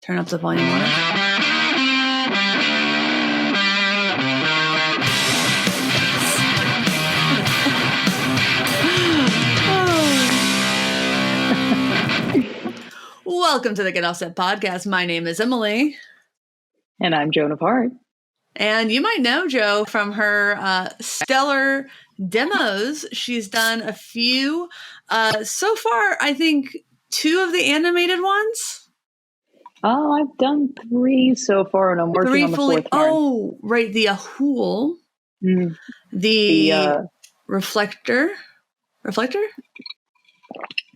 turn up the volume on it. Welcome to the Get Offset podcast. My name is Emily. And I'm Joan of Heart. And you might know Jo from her stellar demos. She's done a few. So far, I think 2 of the animated ones. Oh, I've done 3 so far, and I'm working on the 4th one. Oh, right. The Ahul. Mm. The Reflector. Reflector?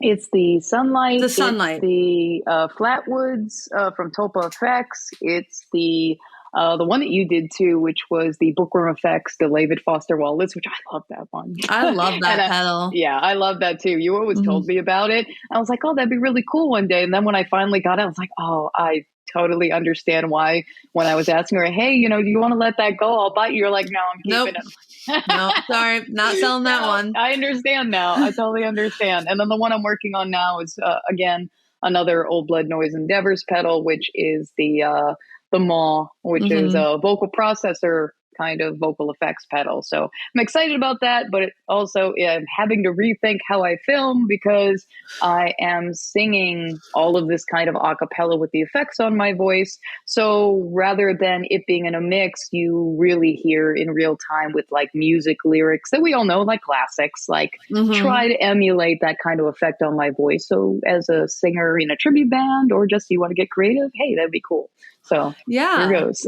It's the Sunlight. The Sunlight. It's the Flatwoods from Tulpa Effects. It's the one that you did too, which was the Bookworm Effects, the David Foster Wallace, which I love that one. I love that pedal. Yeah, I love that too. You always told me about it. I was like, oh, that'd be really cool one day. And then when I finally got it, I was like, oh, I totally understand why. When I was asking her, hey, do you want to let that go? I'll buy you. You're like, no, I'm keeping it. No, sorry, not selling that one. I understand now. I totally understand. And then the one I'm working on now is, again, another Old Blood Noise Endeavors pedal, which is the Maw, which is a vocal processor kind of vocal effects pedal. So I'm excited about that, but it also I'm having to rethink how I film because I am singing all of this kind of a cappella with the effects on my voice. So rather than it being in a mix, you really hear in real time with like music lyrics that we all know, like classics, like try to emulate that kind of effect on my voice. So as a singer in a tribute band or just you want to get creative, hey, that'd be cool. So here goes.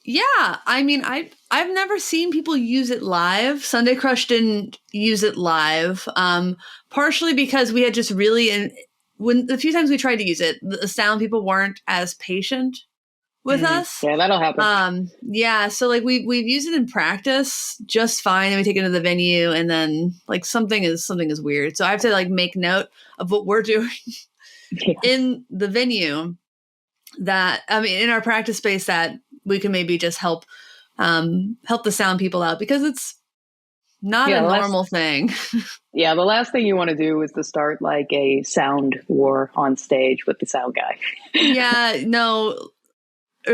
Yeah, I mean, I've never seen people use it live. Sunday Crush didn't use it live, partially because we had just really, when the few times we tried to use it, the sound people weren't as patient with us. Yeah, that'll happen. Yeah, so like we've used it in practice just fine, and we take it to the venue, and then like something is weird. So I have to like make note of what we're doing in the venue. That in our practice space that we can maybe just help the sound people out because it's not a normal thing. Yeah, the last thing you want to do is to start like a sound war on stage with the sound guy. Yeah, no,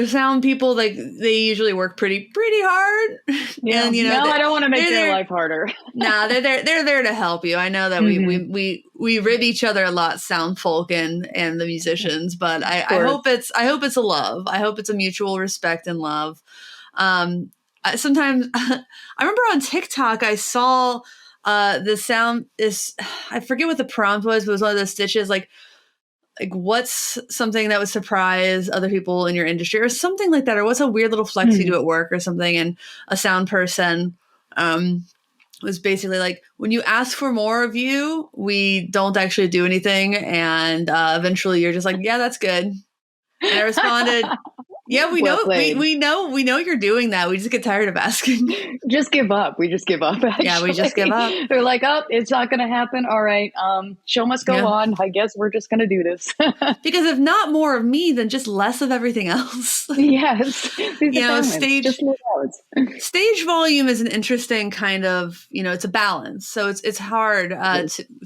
sound people like they usually work pretty hard. Yeah, and I don't want to make their life harder. Nah, they're there to help you. I know that we rib each other a lot, sound folk and the musicians, but I hope it's a love. I hope it's a mutual respect and love. Sometimes I remember on TikTok I saw the sound is I forget what the prompt was, but it was one of those stitches like what's something that would surprise other people in your industry or something like that, or what's a weird little flex you do at work or something. And a sound person was basically like, when you ask for more of you, we don't actually do anything. And eventually you're just like, yeah, that's good. And I responded, yeah, we know you're doing that. We just get tired of asking. Just give up. We just give up. Actually. Yeah, we just give up. They're like, oh, it's not going to happen. All right. Show must go on. I guess we're just going to do this. Because if not more of me, then just less of everything else. Yes. Stage volume is an interesting kind of, it's a balance. So it's hard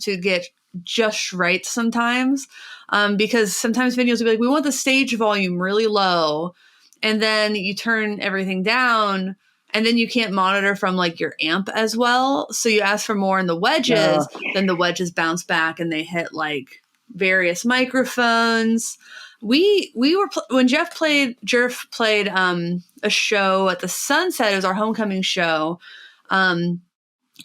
to get just right sometimes. Because sometimes videos will be like, we want the stage volume really low, and then you turn everything down, and then you can't monitor from like your amp as well. So you ask for more in the wedges, then the wedges bounce back and they hit like various microphones. We were when Jeff played a show at the Sunset. It was our homecoming show.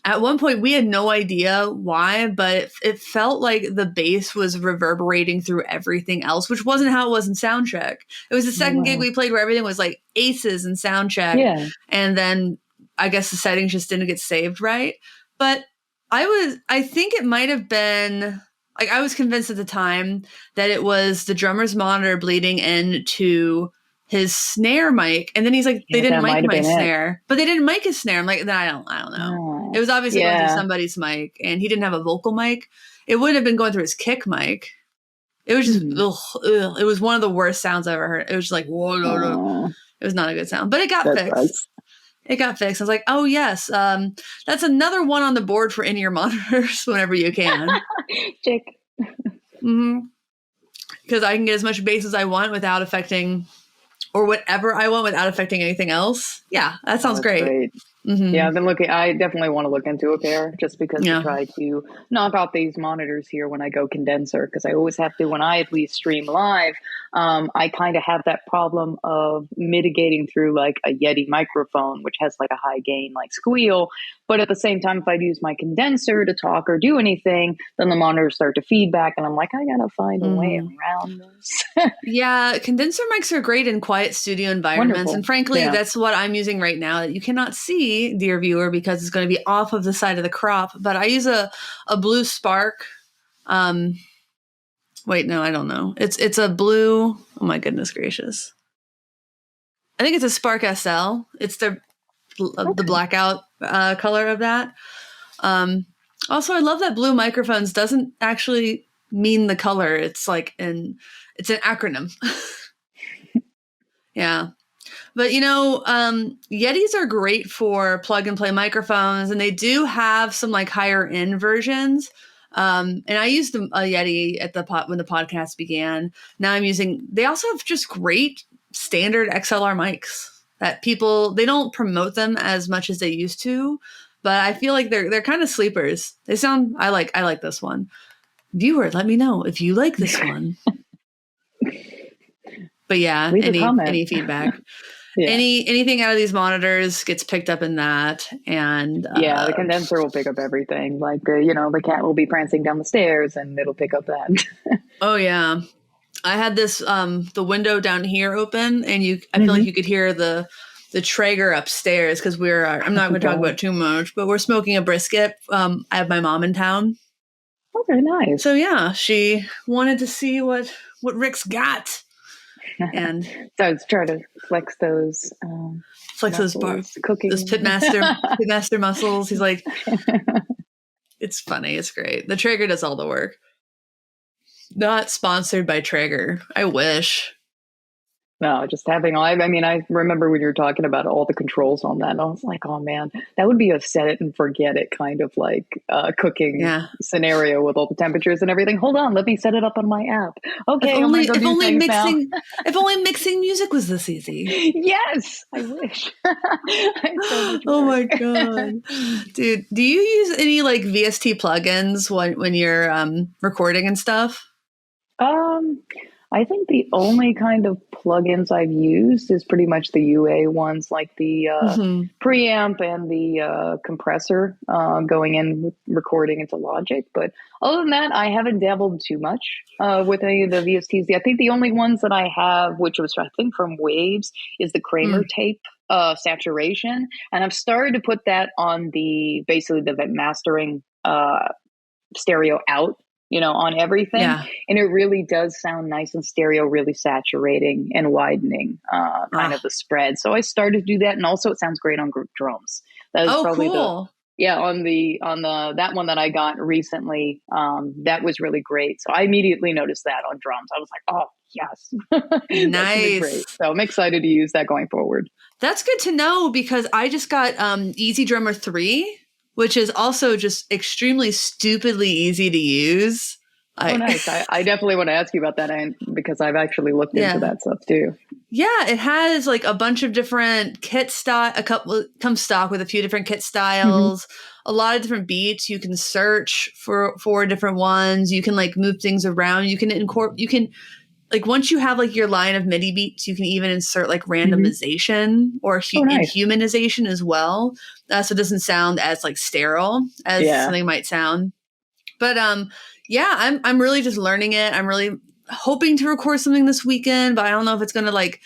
At one point, we had no idea why, but it felt like the bass was reverberating through everything else, which wasn't how it was in soundcheck. It was the second gig we played where everything was like aces in soundcheck. Yeah. And then I guess the settings just didn't get saved right. But I think it might have been, like I was convinced at the time that it was the drummer's monitor bleeding into his snare mic, and then he's like, they didn't mic my snare, but they didn't mic his snare. I'm like, I don't know. It was obviously going through somebody's mic, and he didn't have a vocal mic. It wouldn't have been going through his kick mic. It was just, it was one of the worst sounds I ever heard. It was just like, whoa. It was not a good sound, but it got fixed. It got fixed. I was like, oh yes, that's another one on the board for in-ear monitors whenever you can. Check. Mm-hmm. because I can get as much bass as I want without affecting, or whatever I want without affecting anything else. Yeah, that sounds great. Mm-hmm. Yeah, I've been looking. I definitely want to look into a pair just because to try to knock out these monitors here when I go condenser, because I always have to, when I at least stream live, I kind of have that problem of mitigating through like a Yeti microphone, which has like a high gain, like squeal. But at the same time, if I use my condenser to talk or do anything, then the monitors start to feedback. And I'm like, I got to find a way around this. Yeah, condenser mics are great in quiet studio environments. Wonderful. And frankly, that's what I'm using right now that you cannot see, dear viewer, because it's going to be off of the side of the crop. But I use a Blue Spark. Wait, no, I don't know. It's a blue. Oh my goodness gracious. I think it's a Spark SL. It's the blackout color of that. Also, I love that Blue Microphones doesn't actually mean the color. It's like it's an acronym. Yeah. But, Yetis are great for plug and play microphones, and they do have some like higher end versions. And I used a Yeti at when the podcast began. Now they also have just great standard XLR mics that they don't promote them as much as they used to, but I feel like they're kind of sleepers. I like this one. Viewer, let me know if you like this one. But yeah, any feedback. Yeah. Anything out of these monitors gets picked up in that, and the condenser will pick up everything. Like the cat will be prancing down the stairs, and it'll pick up that. Oh yeah, I had this the window down here open, and I feel like you could hear the Traeger upstairs because I'm not going to talk about too much, but we're smoking a brisket. I have my mom in town. Oh, very nice. So yeah, she wanted to see what Rick's got. And so I was trying to flex those those pitmaster muscles. He's like, it's funny, it's great. The Traeger does all the work. Not sponsored by Traeger. I wish. No, just having I remember when you were talking about all the controls on that, and I was like, oh man, that would be a set it and forget it kind of like cooking scenario with all the temperatures and everything. Hold on, let me set it up on my app. Okay, if only mixing music was this easy. Yes, I wish. Oh my god, dude, do you use any like VST plugins when you're recording and stuff? I think the only kind of plugins I've used is pretty much the UA ones, like the preamp and the compressor going in with recording into Logic. But other than that, I haven't dabbled too much with any of the VSTs. I think the only ones that I have, which was I think from Waves, is the Kramer tape saturation, and I've started to put that on basically the mastering stereo out. On everything. Yeah. And it really does sound nice in stereo, really saturating and widening kind of the spread. So I started to do that. And also it sounds great on group drums. That was probably cool. On that one that I got recently, that was really great. So I immediately noticed that on drums. I was like, oh, yes. Nice. Great. So I'm excited to use that going forward. That's good to know because I just got Easy Drummer 3. Which is also just extremely stupidly easy to use. Nice. I definitely want to ask you about that because I've actually looked into that stuff too. Yeah, it has like a bunch of different kit style. Comes stock with a few different kit styles, a lot of different beats. You can search for different ones. You can like move things around. You can like once you have like your line of MIDI beats, you can even insert like randomization or humanization as well. So it doesn't sound as like sterile as something might sound. But I'm really just learning it. I'm really hoping to record something this weekend, but I don't know if it's gonna like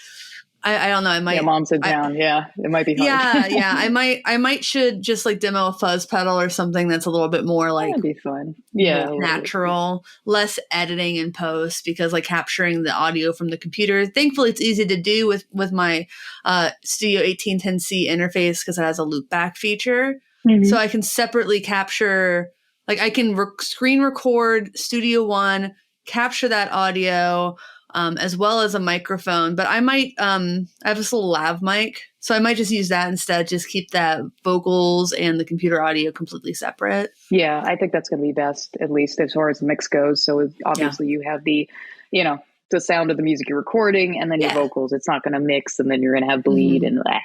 I don't know. I might. Yeah, mom sit down. It might be hard. Yeah. I might should just like demo a fuzz pedal or something that's a little bit more like that'd be fun. Yeah, natural, less editing in post because like capturing the audio from the computer. Thankfully, it's easy to do with my Studio 1810C interface because it has a loopback feature, so I can separately capture. Like I can screen record Studio One, capture that audio. As well as a microphone, but I might, I have this little lav mic, so I might just use that instead, just keep that vocals and the computer audio completely separate. Yeah, I think that's going to be best, at least as far as the mix goes. So obviously you have the the sound of the music you're recording and then your vocals. It's not going to mix, and then you're going to have bleed and that.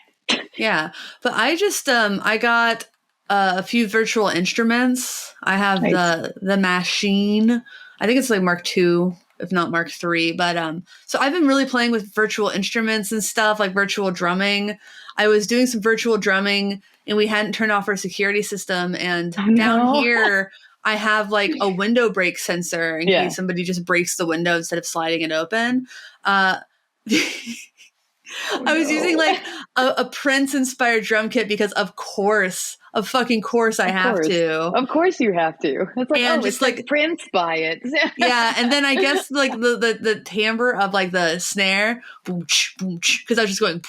Yeah. But I just, I got a few virtual instruments. I have the machine. I think it's like Mark II, if not Mark III. But so I've been really playing with virtual instruments and stuff, like virtual drumming. I was doing some virtual drumming, and we hadn't turned off our security system. And down here, I have like a window break sensor in case somebody just breaks the window instead of sliding it open. I was using like a Prince inspired drum kit because of fucking course I have to. Of course you have to. It's like, and just like Prince by it. Yeah. And then I guess like the timbre of like the snare, because I was just going,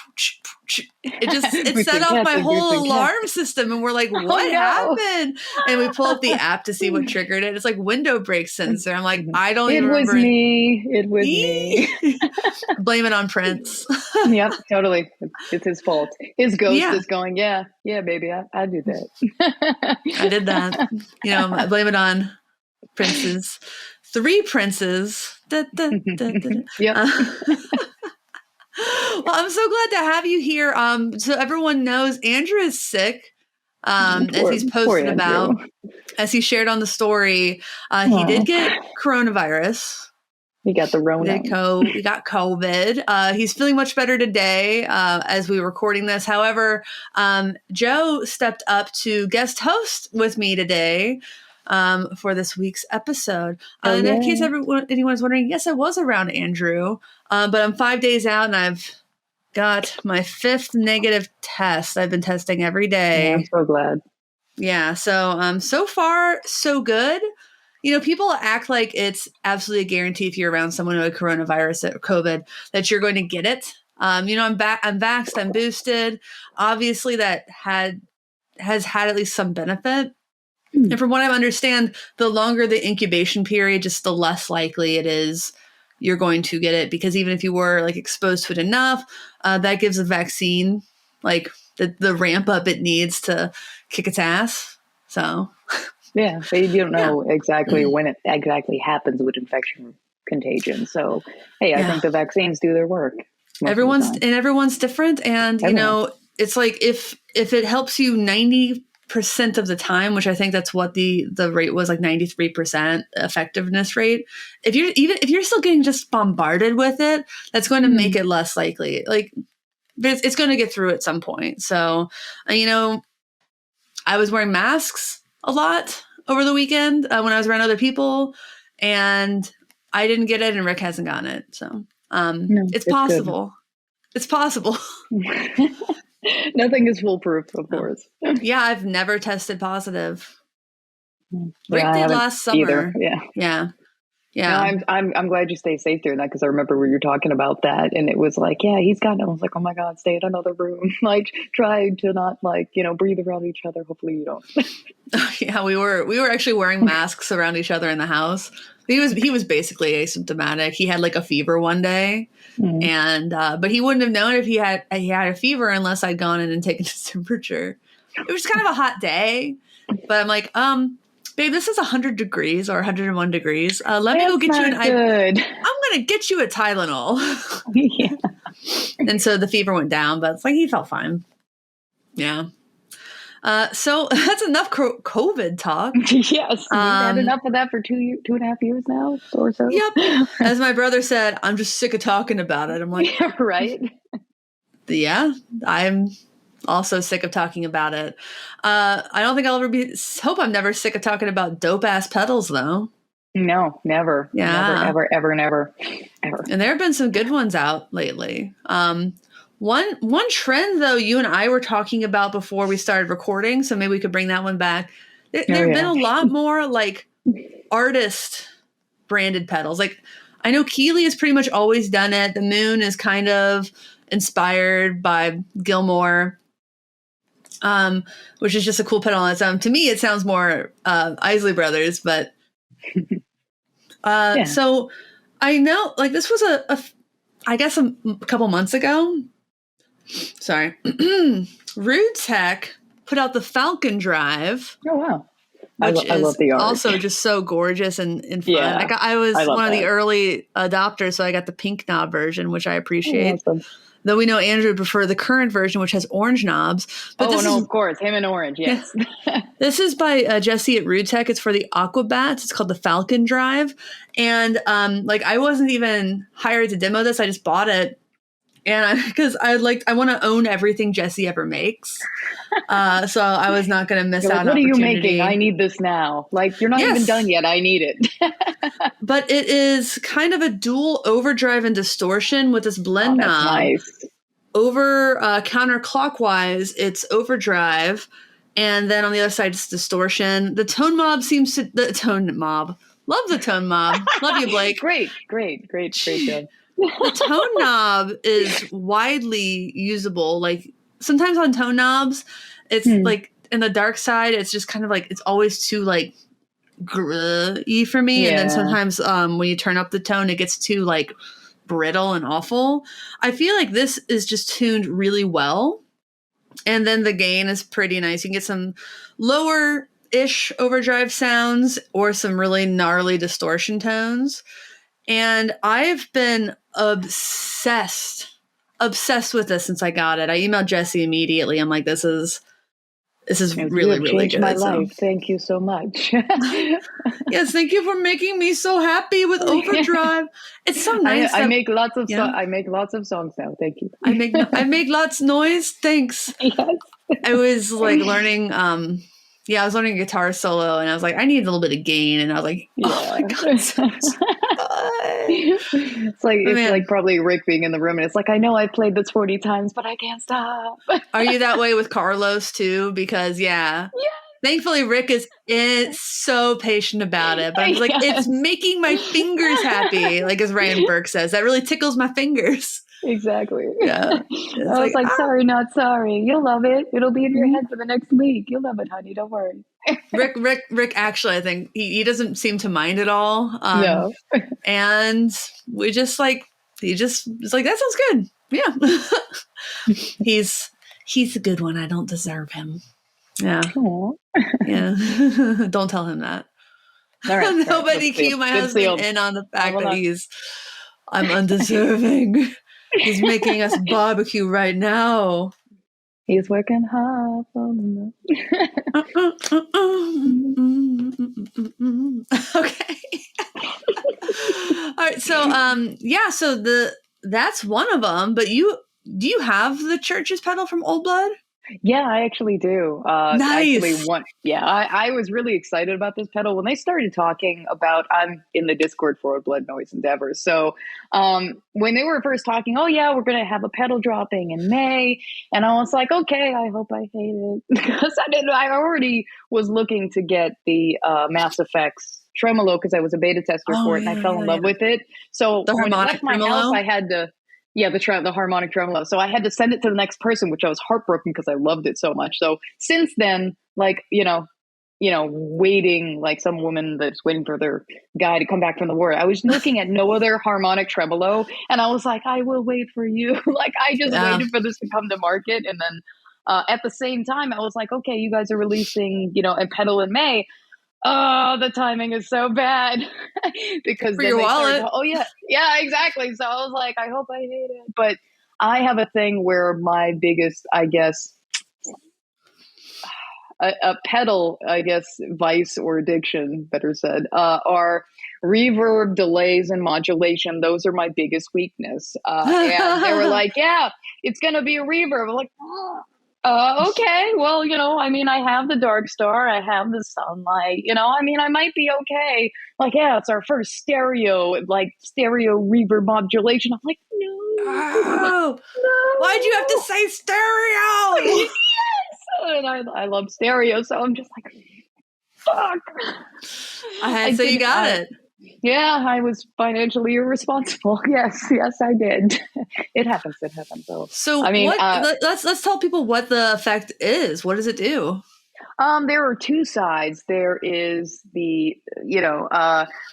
it set off my whole alarm system, and we're like, what happened? And we pull up the app to see what triggered it. It's like window brake sensor. I'm like, I don't even remember. It was me. Blame it on Prince. Yep, totally. It's his fault. His ghost is going, yeah, baby, I do that. I did that. I blame it on Prince's 3 princes. Yep. Well, I'm so glad to have you here. So everyone knows Andrew is sick, as he's posted about, as he shared on the story. He did get coronavirus. He got the Rona. He got COVID. He's feeling much better today as we were recording this. However, Joe stepped up to guest host with me today for this week's episode. In case anyone's wondering, yes, I was around Andrew, but I'm 5 days out and I've got my 5th negative test. I've been testing every day. Yeah, I'm so glad. Yeah. So, so far, so good. People act like it's absolutely a guarantee if you're around someone who had coronavirus or COVID that you're going to get it. I'm vaxxed, I'm boosted. Obviously that has had at least some benefit. And from what I understand, the longer the incubation period, just the less likely it is you're going to get it, because even if you were like exposed to it enough, that gives the vaccine like the ramp up it needs to kick its ass. So yeah, but you don't know exactly when it exactly happens with infection contagion. So hey, I think the vaccines do their work. Everyone's different, and it's like if it helps you 90% of the time, which I think that's what the rate was, like 93% effectiveness rate. If you're still getting just bombarded with it, that's going to make it less likely. Like it's going to get through at some point. So, I was wearing masks a lot over the weekend when I was around other people, and I didn't get it, and Rick hasn't gotten it. So, it's possible. Good. It's possible. Nothing is foolproof, of course. Yeah, I've never tested positive. Rick did last summer. Either. Yeah. No, I'm glad you stay safe during that, because I remember we were talking about that, and it was like, yeah, he's got it. I was like, oh my God, stay in another room. Like, try to not breathe around each other. Hopefully you don't. Yeah, we were actually wearing masks around each other in the house. He was basically asymptomatic. He had like a fever one day, and but he wouldn't have known if he had a fever unless I'd gone in and taken his temperature. It was kind of a hot day, but I'm like, babe, this is 100 degrees or 101 degrees. Let me go get you I'm going to get you a Tylenol. Yeah. And so the fever went down, but it's like he felt fine. Yeah. So that's enough COVID talk. Yes. We've had enough of that for 2.5 years now or so. Yep. As my brother said, I'm just sick of talking about it. I'm like, yeah, right. Yeah, I'm also sick of talking about it. I don't think I'll ever hope I'm never sick of talking about dope ass pedals though. No, never. Yeah. Never. And there have been some good ones out lately. One trend though, you and I were talking about before we started recording, so maybe we could bring that one back. There have been a lot more like artist branded pedals. Like I know Keeley has pretty much always done it. The Moon is kind of inspired by Gilmore, which is just a cool pedal on its own. To me, it sounds more Isley Brothers, but so I know like this was I guess a couple months ago. Sorry. Rude Tech put out the Falcon Drive. Oh, wow. which I love is the art. also just so gorgeous and fun. Yeah, I was I love one of the that. early adopters, so I got the pink knob version, which I appreciate. Awesome. Though we know Andrew would prefer the current version, which has orange knobs. But this is, of course, him in orange, yes. this is by Jesse at Rutech. It's for the Aquabats. It's called the Falcon Drive. And like I wasn't even hired to demo this. I just bought it. And because I want to own everything Jesse ever makes. So I was not going to miss out on what are you opportunity. making? I need this now. Like, you're not even done yet. I need it. But it is kind of a dual overdrive and distortion with this blend knob. Nice. Over counterclockwise, it's overdrive. And then on the other side, it's distortion. The tone mob the tone mob. Love the tone mob. Love you, Blake. Great job. The tone knob is widely usable. Like sometimes on tone knobs, it's like in the dark side, it's just kind of like, it's always too like grr-y for me. And then sometimes when you turn up the tone, it gets too like brittle and awful. I feel like this is just tuned really well. And then the gain is pretty nice. You can get some lower-ish overdrive sounds or some really gnarly distortion tones. And I've been obsessed with this since I got it. I emailed Jesse immediately. I'm like, this is really, really good. My life. Thank you so much. Yes, thank you for making me so happy with overdrive. It's so nice. I make lots of I make lots of songs now. Thank you. I make lots of noise. Thanks. Yes. I was like learning. I was learning a guitar solo, and I was like, I need a little bit of gain, and I was like, oh my god, so it's like probably Rick being in the room, and it's like, I know I played this 40 times, but I can't stop. Are you that way with Carlos too? Because thankfully Rick is so patient about it, but I'm like, it's making my fingers happy, like as Ryan Burke says, that really tickles my fingers. Exactly. Yeah. I was like, sorry, not sorry. You'll love it. It'll be in your head for the next week. You'll love it, honey. Don't worry. Rick actually, I think he doesn't seem to mind at all. No. And we just like, he just is like, that sounds good. Yeah. He's a good one. I don't deserve him. Yeah. Aww. Yeah. Don't tell him that. All right, Nobody cue my husband in on the fact that I'm undeserving. He's making us barbecue right now. He's working hard for me. Okay. All right. So, that's one of them. But do you have the Church's pedal from Old Blood? Yeah, I actually do. Nice. I was really excited about this pedal when they started talking about. I'm in the Discord for Old Blood Noise Endeavor. So when they were first talking, oh yeah, we're gonna have a pedal dropping in May, and I was like, okay, I hope I hate it because I already was looking to get the Mass Effects tremolo because I was a beta tester for it, and I fell in love with it. So when I left my house, I had to. Yeah, the harmonic tremolo. So I had to send it to the next person, which I was heartbroken because I loved it so much. So since then, like, waiting, like some woman that's waiting for their guy to come back from the war, I was looking at no other harmonic tremolo. And I was like, I will wait for you. Like, I just waited for this to come to market. And then at the same time, I was like, okay, you guys are releasing, a pedal in May. Oh, the timing is so bad because for your wallet. Yeah, exactly. So I was like, I hope I hate it. But I have a thing where my biggest, I guess, a pedal, I guess, vice or addiction, better said, are reverb, delays, and modulation. Those are my biggest weakness. And they were like, yeah, it's going to be a reverb. I'm like, okay, well, I have the Dark Star, I have the Sunlight, I might be okay. Like, yeah, it's our first stereo reverb modulation. I'm like, no. Oh, no. Why'd you have to say stereo? Yes, and I love stereo, so I'm just like, fuck. So you got it. Yeah, I was financially irresponsible. Yes, I did. It happens. So let's tell people what the effect is. What does it do? There are two sides. There is the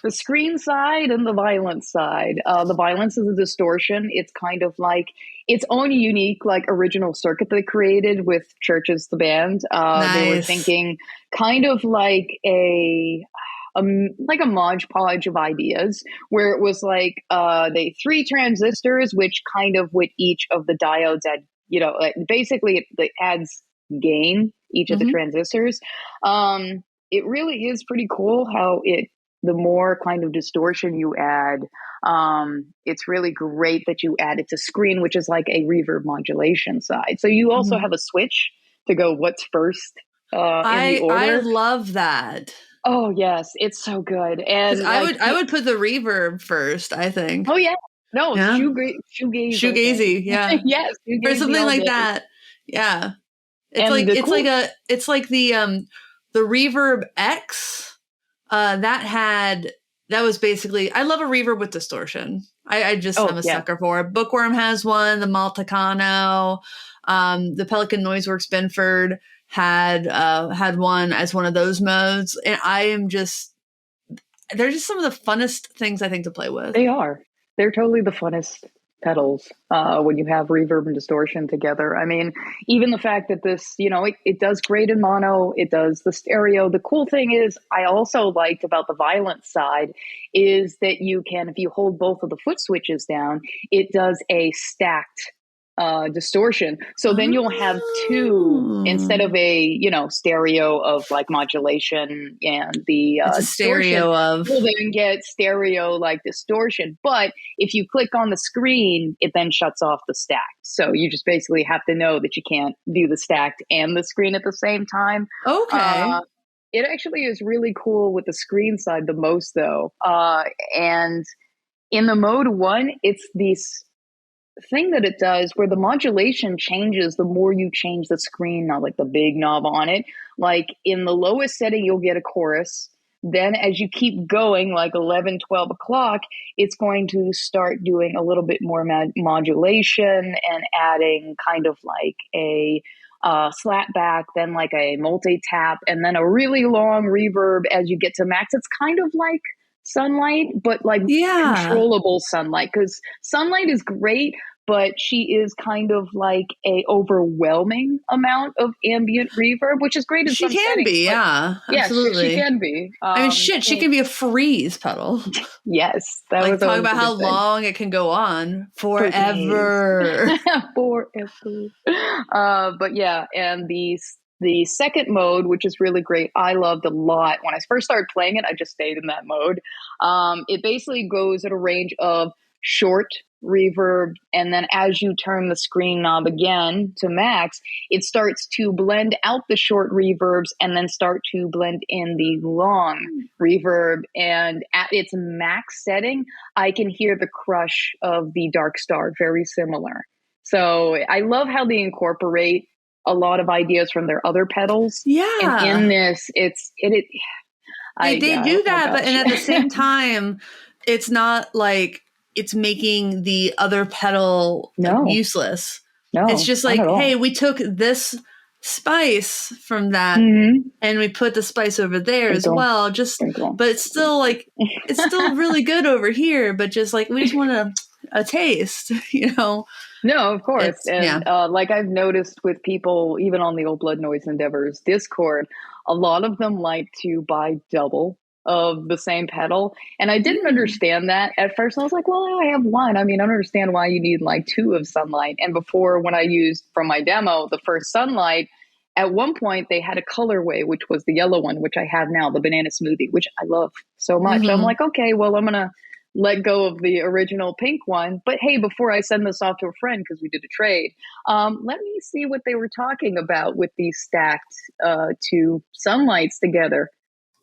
screen side and the violence side. The violence is a distortion. It's kind of like its own unique, like original circuit they created with Churches the band. They were Nice. thinking kind of like like a Mod Podge of ideas, where it was like they three transistors, which kind of with each of the diodes add, like basically it adds gain each of the transistors. It really is pretty cool how the more kind of distortion you add, it's really great that you add it to screen, which is like a reverb modulation side. So you also have a switch to go what's first in the order. I love that. Oh yes, it's so good. And I would put the reverb first, I think. Oh yeah. No, yeah. shoegazy. Yeah. Yes, or something like that. Yeah. It's like the Reverb X that was basically, I love a reverb with distortion. I just am a sucker for it. Bookworm has one, the Maltacano, the Pelican Noiseworks Binford had one as one of those modes, and they're just some of the funnest things I think to play with. They're totally the funnest pedals when you have reverb and distortion together. I mean, even the fact that this, it does great in mono, it does the stereo. The cool thing is, I also liked about the violence side is that you can, if you hold both of the foot switches down, it does a stacked distortion. So then you'll have two instead of a, stereo of like modulation and the it's a stereo of. You'll then get stereo like distortion. But if you click on the screen, it then shuts off the stack. So you just basically have to know that you can't do the stacked and the screen at the same time. Okay. It actually is really cool with the screen side the most though. And in the mode 1, it's these thing that it does where the modulation changes the more you change the screen, not like the big knob on it. Like in the lowest setting, you'll get a chorus. Then as you keep going, like 11, 12 o'clock, it's going to start doing a little bit more modulation and adding kind of like a slap back, then like a multi-tap, and then a really long reverb as you get to max. It's kind of like Sunlight, but like controllable Sunlight, because Sunlight is great, but she is kind of like a overwhelming amount of ambient reverb, which is great in some settings. She can be, absolutely. She can be. She can be a freeze pedal. Yes, that was talk about how long it can go on forever. But yeah, and the second mode, which is really great, I loved a lot. When I first started playing it, I just stayed in that mode. It basically goes at a range of short reverb, and then as you turn the screen knob again to max, it starts to blend out the short reverbs and then start to blend in the long reverb. And at its max setting, I can hear the crush of the Dark Star, very similar. So I love how they incorporate a lot of ideas from their other pedals. Yeah. And in this, they do that, but at the same time, it's not like it's making the other pedal useless. No, it's just like, hey, we took this spice from that and we put the spice over there as well. But it's still like, it's still really good over here, but just like, we just want a taste, No, of course. Like I've noticed with people, even on the Old Blood Noise Endeavors Discord, a lot of them like to buy double of the same pedal. And I didn't understand that at first. I was like, well, I have one. I mean, I don't understand why you need like two of Sunlight. And before, when I used from my demo, the first Sunlight, at one point they had a colorway, which was the yellow one, which I have now, the banana smoothie, which I love so much. I'm like, okay, well, I'm going to let go of the original pink one. But hey, before I send this off to a friend, because we did a trade, let me see what they were talking about with these stacked two Sunlights together.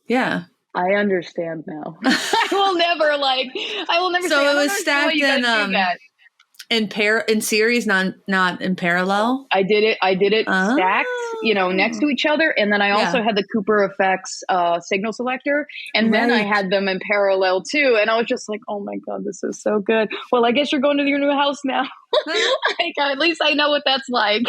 Yeah. I understand now. I will never So say, it was stacked in series, not in parallel. I did it stacked, next to each other, and then I also had the Cooper Effects signal selector, and then I had them in parallel too. And I was just like, oh my god, this is so good. Well, I guess you're going to your new house now. At least I know what that's like.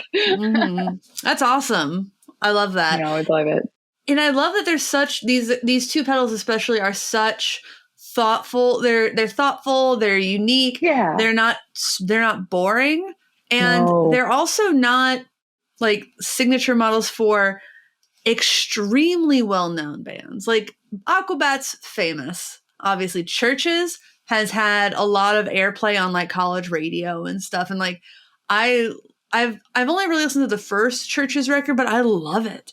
That's awesome. I love that. I love it. And I love that there's such these two pedals especially are such thoughtful. They're thoughtful, they're unique. Yeah. They're not boring. And they're also not like signature models for extremely well-known bands. Like Aquabat's famous. Obviously, Churches has had a lot of airplay on like college radio and stuff. And like I've only really listened to the first Churches record, but I love it.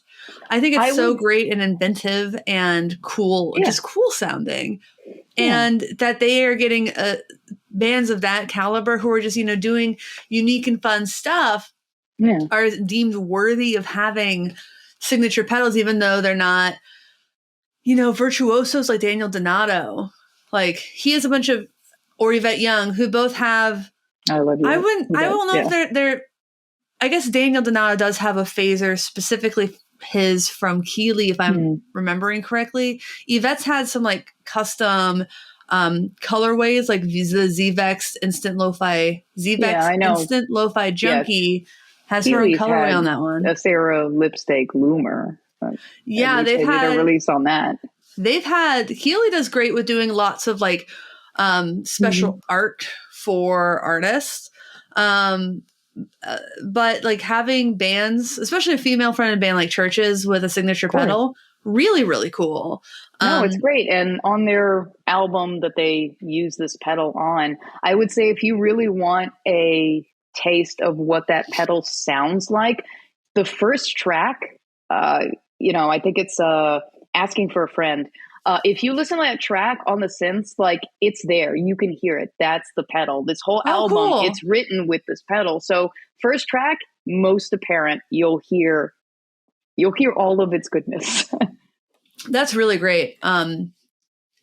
I think it's so great and inventive and cool, just cool sounding. Yeah. And that they are getting bands of that caliber who are just, doing unique and fun stuff are deemed worthy of having signature pedals, even though they're not, virtuosos like Daniel Donato. Like he has a bunch of, or Yvette Young, who both have, I love you. I don't know if they're, I guess Daniel Donato does have a phaser, specifically his from Keeley, if I'm remembering correctly. Yvette's had some like custom colorways, like the Z-Vex Instant Lo-Fi, Instant Lo-Fi Junkie has her own colorway on that one. A Sarah Lipstick Loomer. They've had a release on that. Keeley does great with doing lots of like special art for artists. But like having bands, especially a female fronted band like Churches with a signature pedal, really, really cool. No, it's great. And on their album that they use this pedal on, I would say if you really want a taste of what that pedal sounds like, the first track, I think it's Asking for a Friend. If you listen to that track on the synths, like it's there, you can hear it. That's the pedal. This whole album, it's written with this pedal. So first track, most apparent, you'll hear all of its goodness. That's really great.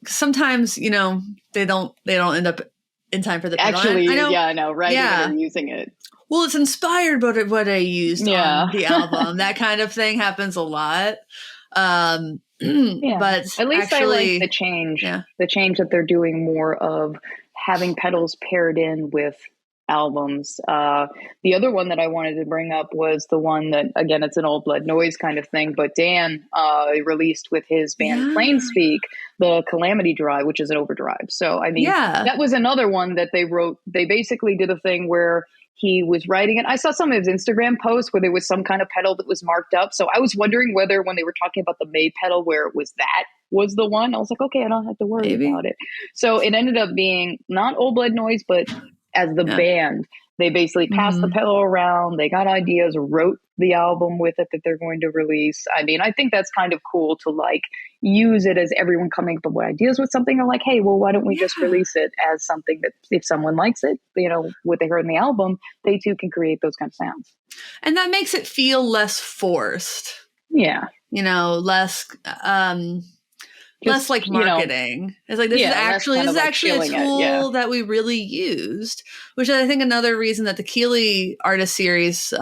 Sometimes, they don't end up in time for the pedal. Actually, I know, right? Yeah. They're using it. Well, it's inspired by what I used on the album. That kind of thing happens a lot. But at least I like the change. Yeah. The change that they're doing more of having pedals paired in with albums. The other one that I wanted to bring up was the one that, again, it's an Old Blood Noise kind of thing, but Dan released with his band Planespeak, the Calamity Drive, which is an overdrive. So, I mean, that was another one that they wrote. They basically did a thing where he was writing it. I saw some of his Instagram posts where there was some kind of pedal that was marked up. So I was wondering whether when they were talking about the May pedal, where it was the one, I was like, okay, I don't have to worry about it. So it ended up being not Old Blood Noise, but as the band, they basically passed the pedal around. They got ideas, wrote the album with it that they're going to release. I mean, I think that's kind of cool to like use it as everyone coming up with ideas with something, or like, hey, well, why don't we just release it as something that if someone likes it, what they heard in the album, they too can create those kind of sounds. And that makes it feel less forced. Yeah. Less like marketing. It's like, this is actually a tool that we really used, which I think another reason that the Keeley Artist Series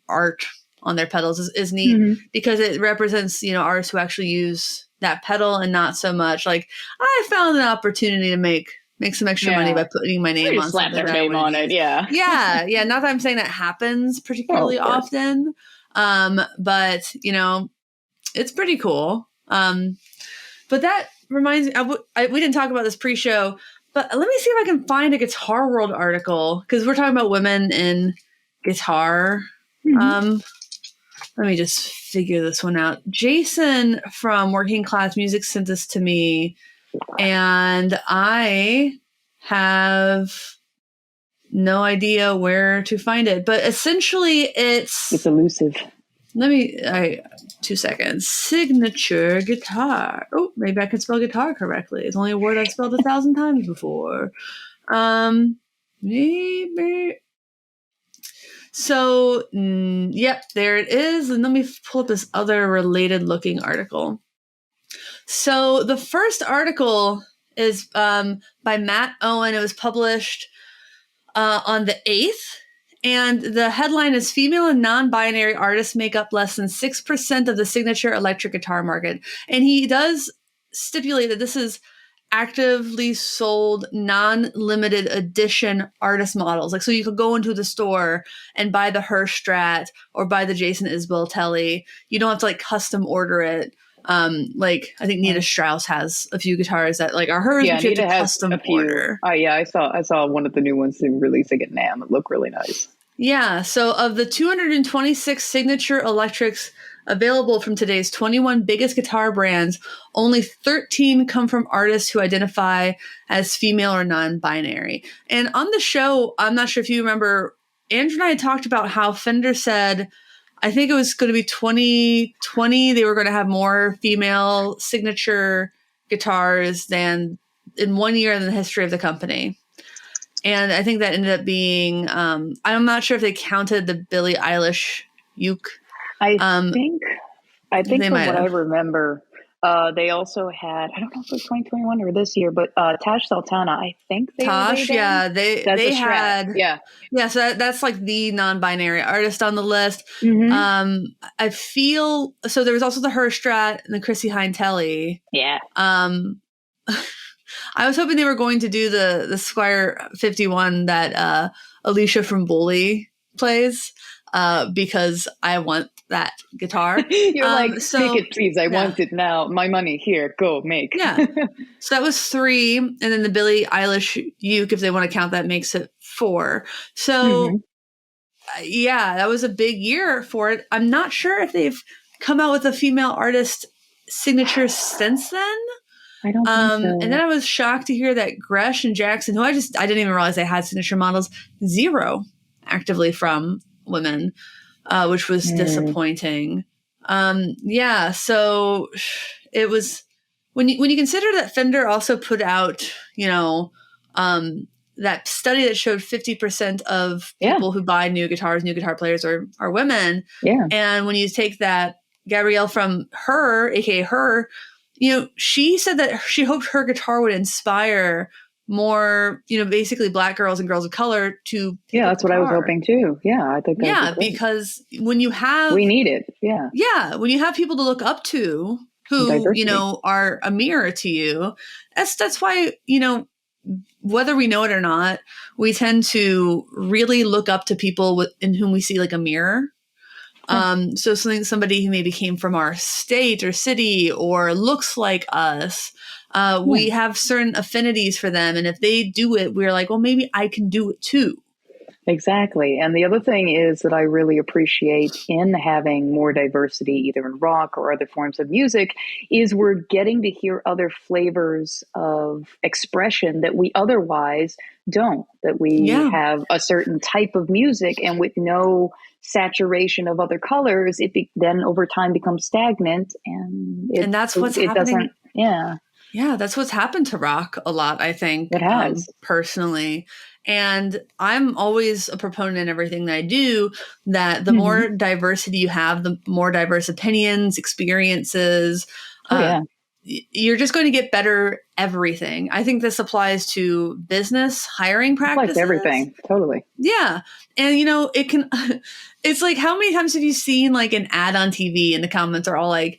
art on their pedals is neat, because it represents, artists who actually use that pedal and not so much like, I found an opportunity to make some extra money by putting my name on slap something. Their name on it, yeah. Not that I'm saying that happens particularly often, but, it's pretty cool. But that reminds me, we didn't talk about this pre-show, but let me see if I can find a Guitar World article, because we're talking about women in guitar. Let me just figure this one out. Jason from Working Class Music sent this to me, and I have no idea where to find it. But essentially, it's elusive. 2 seconds. Signature guitar. Oh, maybe I can spell guitar correctly. It's only a word I've spelled 1,000 times before. Maybe. So, yep, there it is. And let me pull up this other related looking article. So the first article is by Matt Owen. It was published on the 8th. And the headline is Female and Non-Binary Artists Make Up Less Than 6% of the Signature Electric Guitar Market. And he does stipulate that this is actively sold non-limited edition artist models. Like, so you could go into the store and buy the Her Strat or buy the Jason Isbell Telly. You don't have to like custom order it. Like I think Nita Strauss has a few guitars that like are hers, but you have to custom order. Oh yeah, I saw one of the new ones releasing at NAMM. It looked really nice. Yeah. So of the 226 signature electrics available from today's 21 biggest guitar brands, only 13 come from artists who identify as female or non-binary. And on the show, I'm not sure if you remember, Andrew and I talked about how Fender said, I think it was going to be 2020, they were going to have more female signature guitars than in 1 year in the history of the company. And I think that ended up being, I'm not sure if they counted the Billie Eilish uke. I think from what I remember, they also had, I don't know if it was 2021 or this year, but Tash Sultana, I think they had. Yeah, so that's like the non-binary artist on the list. Mm-hmm. I feel, so there was also the Her Strat and the Chrissie Hynde Telly. Yeah. I was hoping they were going to do the Squire 51 that Alicia from Bully plays because I want that guitar. You're like, make it please, I want it now. My money, here, go, make. Yeah. So that was 3. And then the Billie Eilish uke, if they want to count that, makes it 4. So yeah, that was a big year for it. I'm not sure if they've come out with a female artist signature since then. I don't think so. And then I was shocked to hear that Gresh and Jackson, who I didn't even realize they had signature models, 0 actively from women, which was disappointing. Yeah, so it was when you consider that Fender also put out, that study that showed 50% of people who buy new guitar players are women. Yeah. And when you take that, Gabrielle from Her, aka Her, she said that she hoped her guitar would inspire more, basically Black girls and girls of color to. Yeah, that's what I was hoping too. Yeah, I think. Yeah, because when you have, we need it. Yeah. Yeah, when you have people to look up to who diversity. Are a mirror to you, that's why whether we know it or not, we tend to really look up to people in whom we see like a mirror. So somebody who maybe came from our state or city or looks like us, we have certain affinities for them. And if they do it, we're like, well, maybe I can do it too. Exactly. And the other thing is that I really appreciate in having more diversity, either in rock or other forms of music, is we're getting to hear other flavors of expression that we otherwise don't, that we have a certain type of music and with no saturation of other colors, then over time becomes stagnant. And that's what's happening. Yeah, that's what's happened to rock a lot, I think. It has. Personally. And I'm always a proponent in everything that I do that the more diversity you have, the more diverse opinions, experiences, you're just going to get better everything. I think this applies to business, hiring practices. It applies to everything. Totally. Yeah. And, it can, it's like, how many times have you seen like an ad on TV and the comments are all like,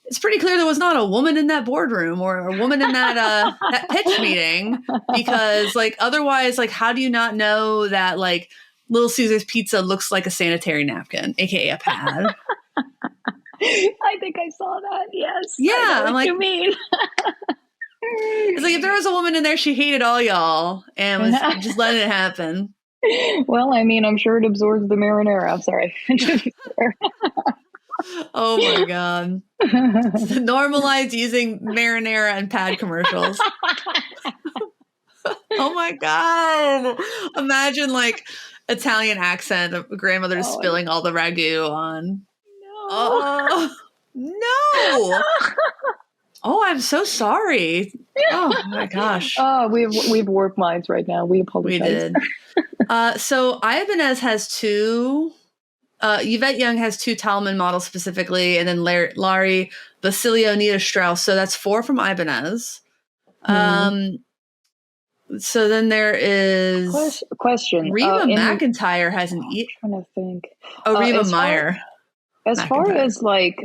it's pretty clear there was not a woman in that boardroom or a woman in that that pitch meeting, because like otherwise, like how do you not know that like Little Caesar's pizza looks like a sanitary napkin, aka a pad? I think I saw that. Yes. Yeah, I'm like, you mean? It's like if there was a woman in there, she hated all y'all and was just letting it happen. Well, I mean, I'm sure it absorbs the marinara. I'm sorry. Oh my God. Normalize using marinara and pad commercials. Oh my God. Imagine like Italian accent of grandmother spilling all the ragu on. No. Oh, no. Oh, I'm so sorry. Oh my gosh. Oh, we've warped minds right now. We apologize. We did. So Ibanez has 2. Yvette Young has 2 Talman models specifically, and then Larry Basilio, Nita Strauss. So that's 4 from Ibanez. So then there is question. Reba McEntire has an I'm trying to think. Reba Meyer. As far as like,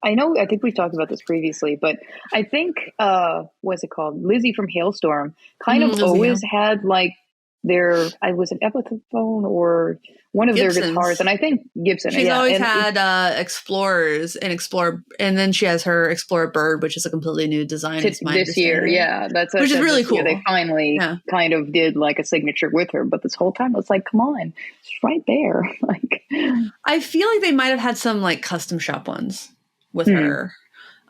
I know, I think we've talked about this previously, but I think, what's it called? Lizzie from Hailstorm kind of Lizzie, always had like I was an Epiphone or one of their guitars. Gibson's. And I think Gibson. She's yeah, always and had Explorers and Explorer, and then she has her Explorer Bird, which is a completely new design. Is my this year, understanding. yeah, which is really cool. They finally kind of did like a signature with her, but this whole time it's like, come on, it's right there. Like, I feel like they might have had some like custom shop ones with her.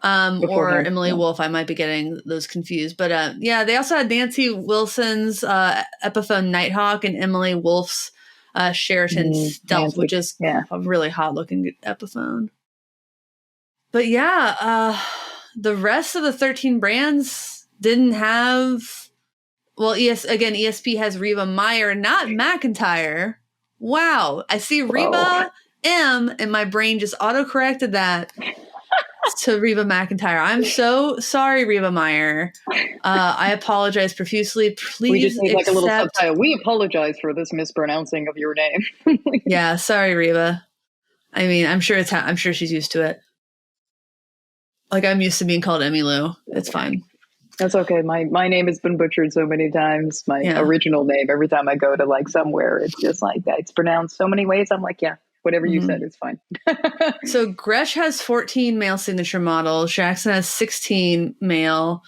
Or Emily Wolf. I might be getting those confused. But yeah, they also had Nancy Wilson's Epiphone Nighthawk and Emily Wolf's Sheraton Stealth, which is a really hot looking Epiphone. But yeah, the rest of the 13 brands didn't have, well, ESP has Reba Meyer, not McIntyre. Wow. I see Reba M and my brain just auto-corrected that to Reba McIntyre. I'm so sorry, Reba Meyer. I apologize profusely. Please we just need like a little accept- subtitle. We apologize for this mispronouncing of your name. Yeah, sorry, Reba. I mean, I'm sure she's used to it. Like I'm used to being called Emmy Lou. It's fine. That's okay. My name has been butchered so many times. My original name. Every time I go to like somewhere, it's just like that. It's pronounced so many ways. I'm like, yeah. Whatever you said is fine. So Gresh has 14 male signature models. Jackson has 16 male.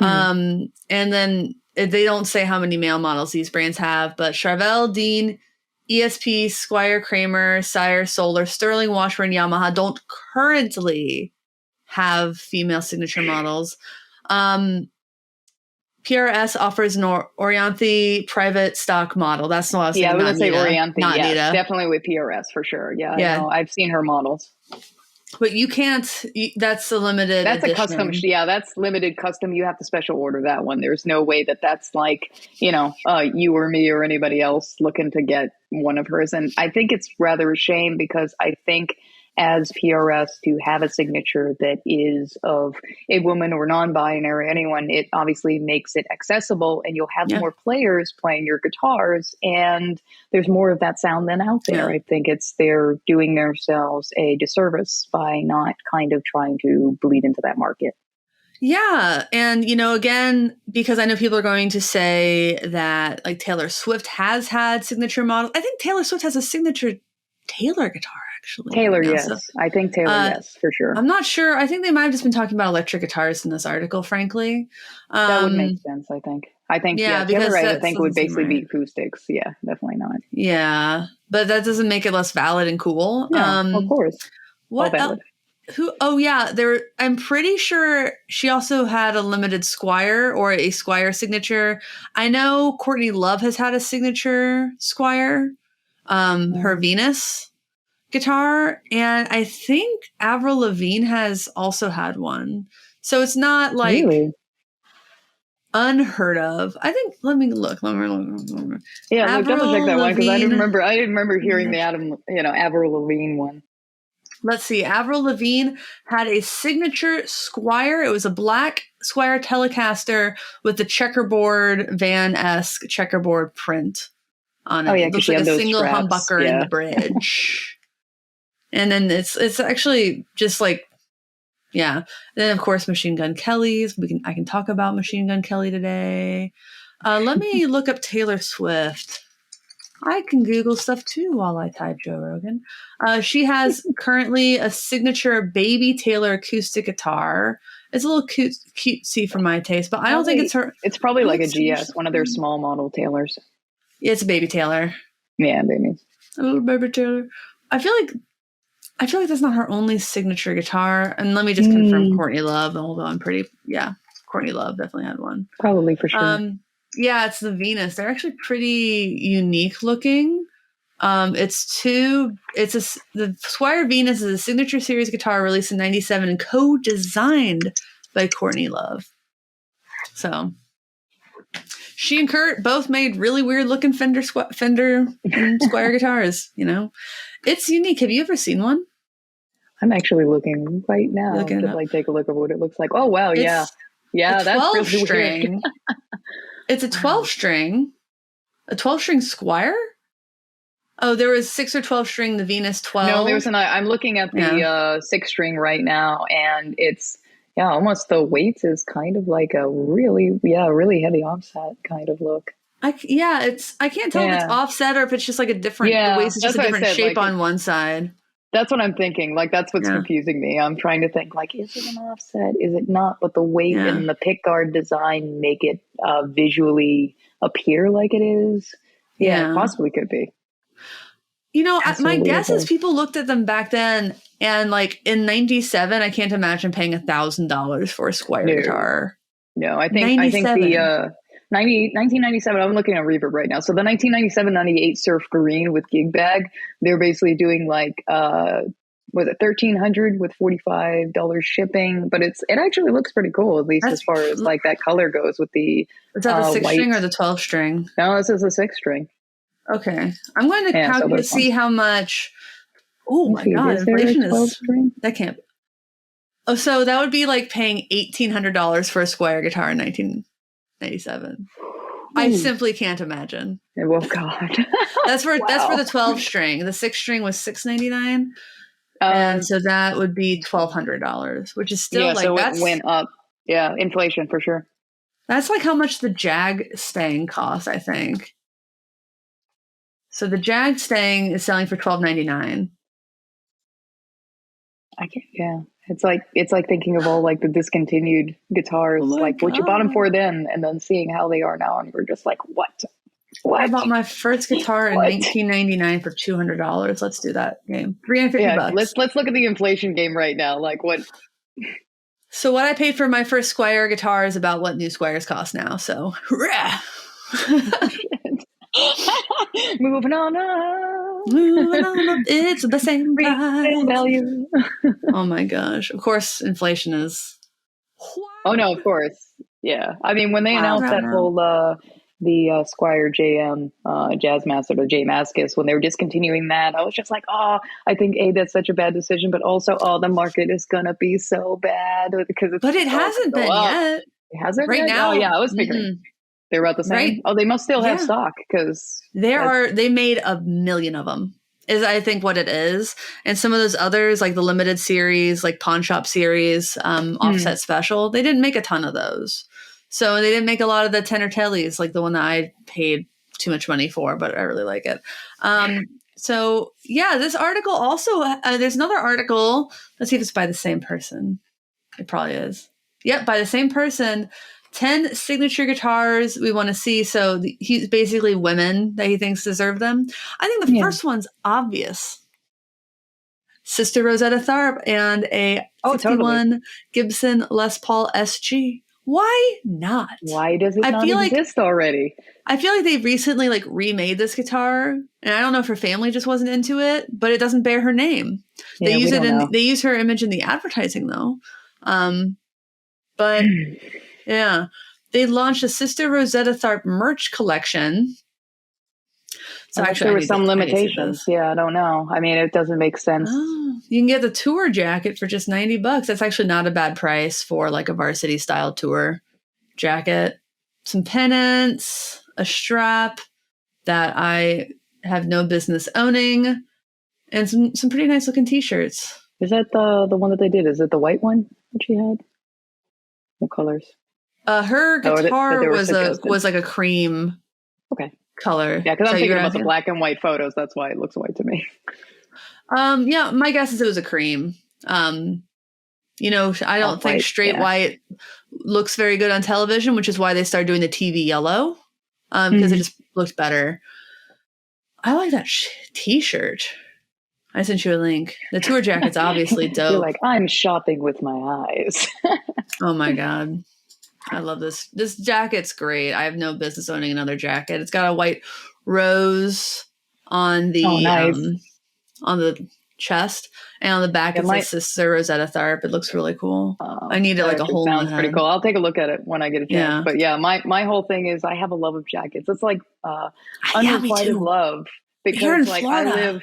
And then they don't say how many male models these brands have, but Charvel, Dean, ESP, Squire, Kramer, Sire, Solar, Sterling, Washburn, Yamaha don't currently have female signature models. PRS offers an Orianthi private stock model. That's what I was saying. Yeah, I was going to say Orianthi. Not yes, Nita. Definitely with PRS for sure. Yeah, I know. I've seen her models. But you can't, that's a limited That's edition. A custom. Yeah, that's limited custom. You have to special order that one. There's no way that's like, you or me or anybody else looking to get one of hers. And I think it's rather a shame because I think as PRS to have a signature that is of a woman or non-binary, anyone, it obviously makes it accessible and you'll have more players playing your guitars and there's more of that sound than out there. I think they're doing themselves a disservice by not kind of trying to bleed into that market. Yeah. And, again, because I know people are going to say that like Taylor Swift has had signature models. I think Taylor Swift has a signature Taylor guitar. Actually, Taylor, yes. So, I think Taylor, yes, for sure. I'm not sure. I think they might have just been talking about electric guitars in this article, frankly. That would make sense, I think. Taylor, I think would basically be acoustics. Yeah, definitely not. Yeah, but that doesn't make it less valid and cool. No, of course. What else? I'm pretty sure she also had a limited Squire or a Squire signature. I know Courtney Love has had a signature Squire, her Venus guitar, and I think Avril Lavigne has also had one. So it's not like unheard of. I think. Let me look. Yeah, double check that one because I didn't remember hearing the Avril Lavigne one. Let's see. Avril Lavigne had a signature Squire. It was a black Squire Telecaster with the checkerboard van-esque checkerboard print on it. It looks like a single humbucker in the bridge. And then it's actually just like, yeah. Then of course Machine Gun Kelly's. I can talk about Machine Gun Kelly today. Let me look up Taylor Swift. I can Google stuff too while I type Joe Rogan. She has currently a signature Baby Taylor acoustic guitar. It's a little cutesy for my taste, but I don't think it's her. It's probably like a GS, one of their small model Taylors. Yeah, it's a Baby Taylor. Yeah, baby. A little Baby Taylor. I feel like that's not her only signature guitar. And let me just confirm Courtney Love. Although Courtney Love definitely had one. Probably for sure. Yeah, it's the Venus. They're actually pretty unique looking. The Squire Venus is a signature series guitar released in '97 and co-designed by Courtney Love. So she and Kurt both made really weird looking Fender and Squire guitars. It's unique. Have you ever seen one? I'm actually looking right now to take a look at what it looks like. Oh wow, yeah, that's really weird. It's a 12 string Squire. Oh, there was 6 or 12 string, the Venus 12. No, there's I'm looking at the 6 string right now, and it's almost the weight is kind of like a really heavy offset kind of look. I can't tell if it's offset or if it's just like a different, the waist is just a different shape like, on one side. That's what I'm thinking. Like, that's what's confusing me. I'm trying to think, like, is it an offset? Is it not? But the weight and the pick guard design make it visually appear like it is. Yeah, it possibly could be. You know, my guess is people looked at them back then, and like in '97, I can't imagine paying $1,000 for a Squire guitar. No, I think the 1997, I'm looking at Reverb right now. So the 1997-98 Surf Green with Gig Bag, they're basically doing like, was it $1,300 with $45 shipping? But it actually looks pretty cool, at least as far as like that color goes with the Is that the 6 string or the 12 string? No, this is a 6 string. Okay. I'm going to calculate to see how much. Oh my God. Inflation is. That can't be. Oh, so that would be like paying $1,800 for a Squire guitar in 1997. I simply can't imagine. Oh God. That's for the 12 string. The 6 string was $699. And so that would be $1,200, which is still like, so it went up. Yeah. Inflation for sure. That's like how much the Jag Stang costs, I think. So the Jag Stang is selling for $1,299. It's like thinking of all like the discontinued guitars, like what you bought them for then, and then seeing how they are now, and we're just like, what? I bought my first guitar in 1999 for $200. Let's do that game. $350. Let's look at the inflation game right now. Like what? So what I paid for my first Squire guitar is about what new Squires cost now. So, moving on up. It's the same price. Value. Oh my gosh! Of course, inflation is. Oh no! Of course, yeah. I mean, when they announced that whole the Squire JM Jazzmaster or J Mascis, when they were discontinuing that, I was just like, oh, I think that's such a bad decision, but also, the market is gonna be so bad because it's. But it hasn't been yet. It hasn't right yet? now. Oh yeah, I was figuring. They're about the same. Right? Oh, they must still have stock because they made 1 million of them. Is I think what it is, and some of those others like the limited series, like Pawn Shop series, offset special, they didn't make a ton of those. So they didn't make a lot of the tenor tellies, like the one that I paid too much money for, but I really like it. So yeah, this article also there's another article. Let's see if it's by the same person. It probably is. Yep, by the same person. 10 signature guitars we want to see. So he's basically women that he thinks deserve them. I think the first one's obvious. Sister Rosetta Tharp and a 61 Gibson Les Paul SG. Why not? Why does it not exist already? I feel like they recently like remade this guitar, and I don't know if her family just wasn't into it, but it doesn't bear her name. They use it they use her image in the advertising though. But yeah, they launched a Sister Rosetta Tharp merch collection. So actually, there were some limitations. Yeah, I don't know. I mean, it doesn't make sense. Oh, you can get the tour jacket for just $90. That's actually not a bad price for like a varsity style tour jacket. Some pennants, a strap that I have no business owning, and some pretty nice looking t-shirts. Is that the one that they did? Is it the white one that she had? What colors? Her guitar was like a cream color. Yeah, because I'm thinking about the black and white photos. That's why it looks white to me. Yeah, my guess is it was a cream. I don't think straight white looks very good on television, which is why they started doing the TV yellow, because it just looked better. I like that t-shirt. I sent you a link. The tour jacket's obviously dope. You're like, I'm shopping with my eyes. Oh my God. I love this. This jacket's great. I have no business owning another jacket. It's got a white rose on the on the chest, and on the back it says Sister Rosetta Tharp. It looks really cool. I need like a hole in the head. Sounds pretty cool. I'll take a look at it when I get a chance. Yeah. But yeah, my whole thing is I have a love of jackets. It's like unrequited love because like Florida. I live.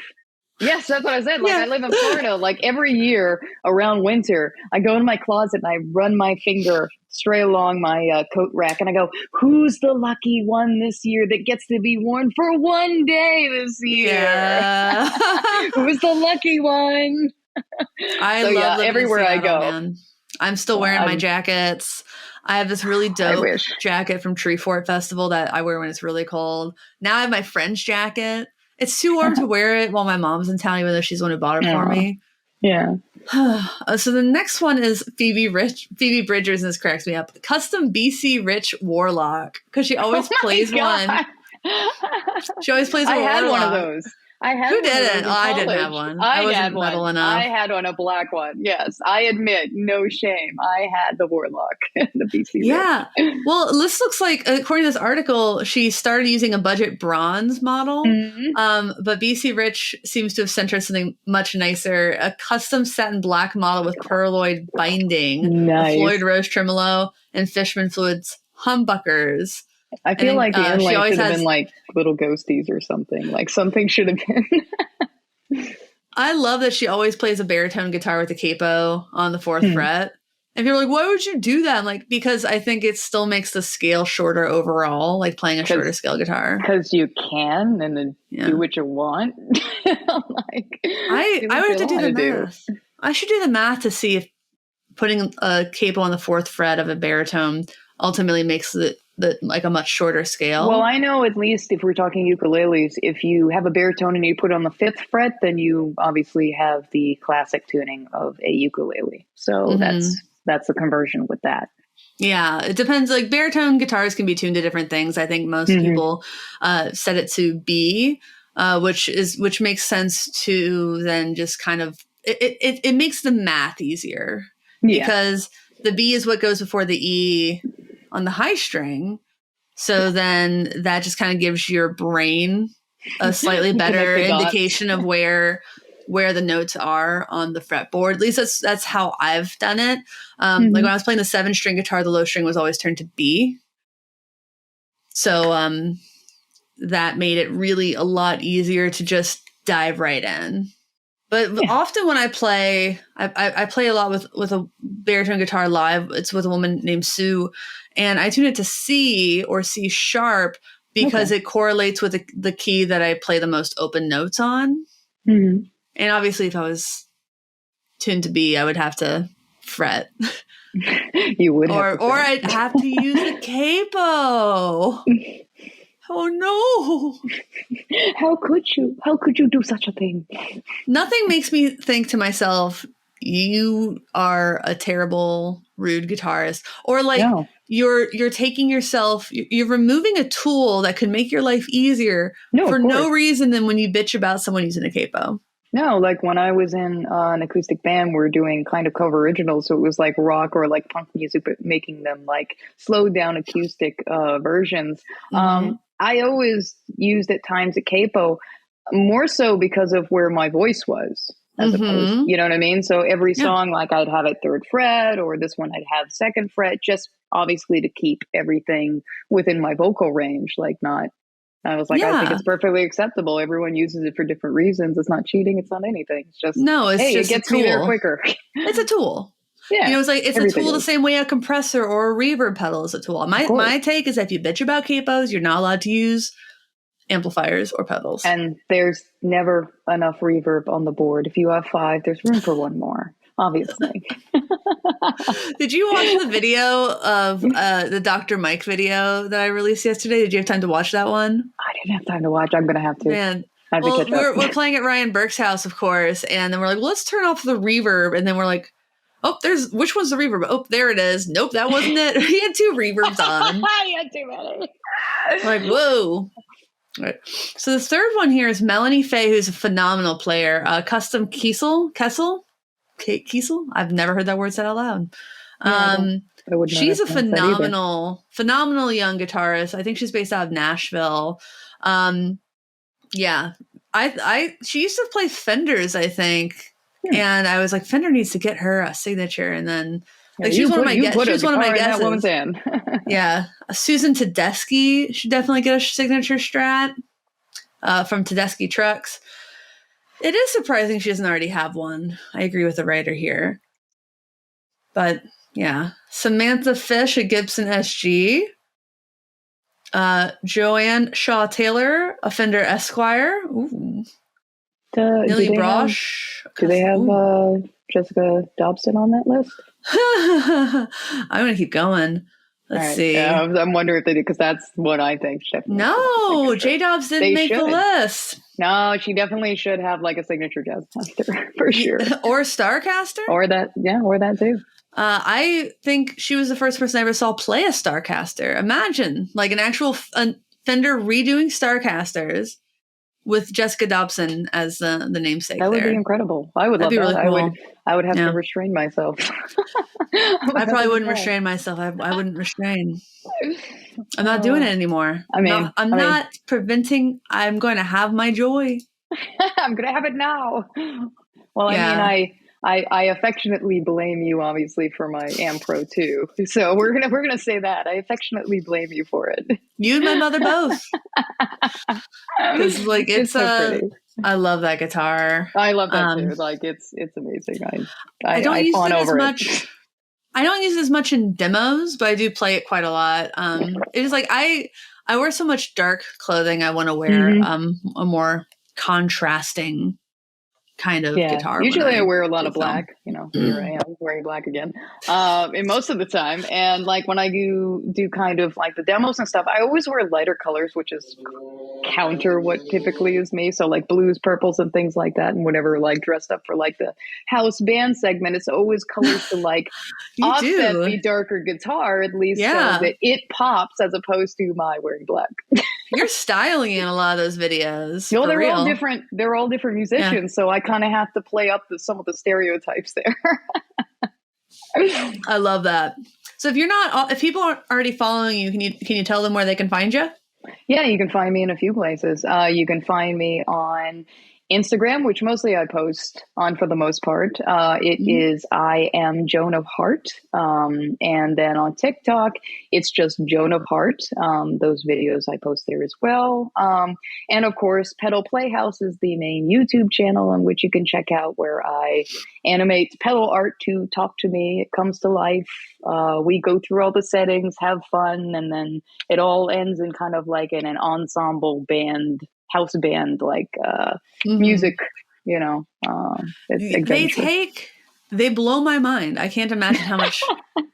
Yes, that's what I said. Like I live in Florida. Like every year around winter, I go into my closet and I run my finger stray along my coat rack and I go, who's the lucky one this year that gets to be worn for one day this year? Yeah. Who's the lucky one? I love living everywhere in Seattle, I go. Man. I'm still wearing my jackets. I have this really dope jacket from Tree Fort Festival that I wear when it's really cold. Now I have my friend's jacket. It's too warm to wear it while my mom's in town, even though she's the one who bought it for me. Yeah. So the next one is Phoebe Bridgers, and this cracks me up. Custom BC Rich Warlock, because she always plays one. She always plays a warlock. I had one of those. Who didn't? I didn't have one. I wasn't metal enough. I had one, a black one. Yes, I admit, no shame. I had the Warlock, the BC. Yeah. Well, this looks like, according to this article, she started using a budget bronze model. But BC Rich seems to have sent her something much nicer: a custom satin black model with pearloid binding, a Floyd Rose tremolo, and Fishman Fluids humbuckers. I feel like the inlay should have been like little ghosties or something. Like something should have been. I love that she always plays a baritone guitar with a capo on the 4th fret. And you're like, why would you do that? I'm like, because I think it still makes the scale shorter overall, like playing a shorter scale guitar. Because you can and then do what you want. I would have to do the math. I should do the math to see if putting a capo on the 4th fret of a baritone ultimately makes the like a much shorter scale. Well, I know at least if we're talking ukuleles, if you have a baritone and you put it on the 5th fret, then you obviously have the classic tuning of a ukulele. So that's the conversion with that. Yeah, it depends. Like baritone guitars can be tuned to different things. I think most people set it to B, which makes sense to then just kind of it makes the math easier because the B is what goes before the E on the high string. So then that just kind of gives your brain a slightly better indication of where the notes are on the fretboard. At least that's how I've done it. Like when I was playing the 7-string guitar, the low string was always turned to B. So that made it really a lot easier to just dive right in. But often when I play, I play a lot with a baritone guitar live. It's with a woman named Sue, and I tune it to C or C sharp because it correlates with the key that I play the most open notes on. And obviously, if I was tuned to B, I would have to fret. You would, or I'd have to use a capo. Oh no! How could you? How could you do such a thing? Nothing makes me think to myself, you are a terrible, rude guitarist. Or like you're taking yourself, you're removing a tool that could make your life easier for no reason than when you bitch about someone using a capo. No, like when I was in an acoustic band, we were doing kind of cover originals. So it was like rock or like punk music, but making them like slowed down acoustic versions. I always used at times a capo, more so because of where my voice was, as opposed, you know what I mean? So every song, like I'd have it 3rd fret, or this one I'd have 2nd fret, just obviously to keep everything within my vocal range. Like I was like, I think it's perfectly acceptable. Everyone uses it for different reasons. It's not cheating. It's not anything. It's just, just it gets me there quicker. It's a tool. Yeah, it's like it's a tool the same way a compressor or a reverb pedal is a tool. My take is that if you bitch about capos, you're not allowed to use amplifiers or pedals. And there's never enough reverb on the board. If you have 5, there's room for one more. Obviously. Did you watch the video of the Dr. Mike video that I released yesterday? Did you have time to watch that one? I didn't have time to watch. I'm going to have to. Man. We're playing at Ryan Burke's house, of course, and then we're like, well, let's turn off the reverb, and then we're like, oh, which one's the reverb? Oh, there it is. Nope, that wasn't it. He had 2 reverbs on. He had too many. Like, whoa. All right. So the third one here is Melanie Faye, who's a phenomenal player. Custom Kessel? I've never heard that word said out loud. She's a phenomenal young guitarist. I think she's based out of Nashville. She used to play Fenders, I think. And I was like, Fender needs to get her a signature. And then she's one of my guesses. Yeah. Susan Tedeschi should definitely get a signature Strat from Tedeschi Trucks. It is surprising she doesn't already have one. I agree with the writer here. But Yeah. Samantha Fish at Gibson SG. Joanne Shaw Taylor, a Fender Esquire. Ooh. Nilly Brosh. Do they have Jessica Dobson on that list? I'm going to keep going. Let's see. Yeah, I'm wondering if they do, because that's what I think. No, J Dobbs didn't make the list. No, she definitely should have like a signature jazz master for sure. Or Starcaster. Or that too. I think she was the first person I ever saw play a Starcaster. Imagine like an actual Fender redoing Starcasters with Jessica Dobson as the namesake. That would be incredible. I would love that. Really cool. I would have to restrain myself. I probably wouldn't restrain myself. I wouldn't restrain. I'm not doing it anymore. I'm not preventing. I'm going to have my joy. I'm going to have it now. Well, I affectionately blame you, obviously, for my Ampro too. So we're gonna say that I affectionately blame you for it. You and my mother both. Because like it's so pretty. I love that guitar. I love that too. Like it's amazing. I don't use it as much. I don't use it as much in demos, but I do play it quite a lot. It's like I wear so much dark clothing. I want to wear a more contrasting kind of guitar. Usually I wear a lot of black, here I am wearing black again. And most of the time. And like when I do kind of like the demos and stuff, I always wear lighter colors, which is counter what typically is me. So like blues, purples and things like that. And whatever, like dressed up for like the house band segment, it's always colors to like offset the darker guitar, at least so that it pops as opposed to my wearing black. You're styling in a lot of those videos. No, they're all different. They're all different musicians, so I kind of have to play up some of the stereotypes there. I love that. So if people aren't already following you, can you tell them where they can find you? Yeah, you can find me in a few places. You can find me on Instagram, which mostly I post on for the most part. It is I am Joan of Heart. And then on TikTok, it's just Joan of Heart. Those videos I post there as well. And of course, Pedal Playhouse is the main YouTube channel in which you can check out, where I animate pedal art to talk to me. It comes to life. We go through all the settings, have fun, and then it all ends in kind of like an ensemble band, house band, like music, they blow my mind. I can't imagine how much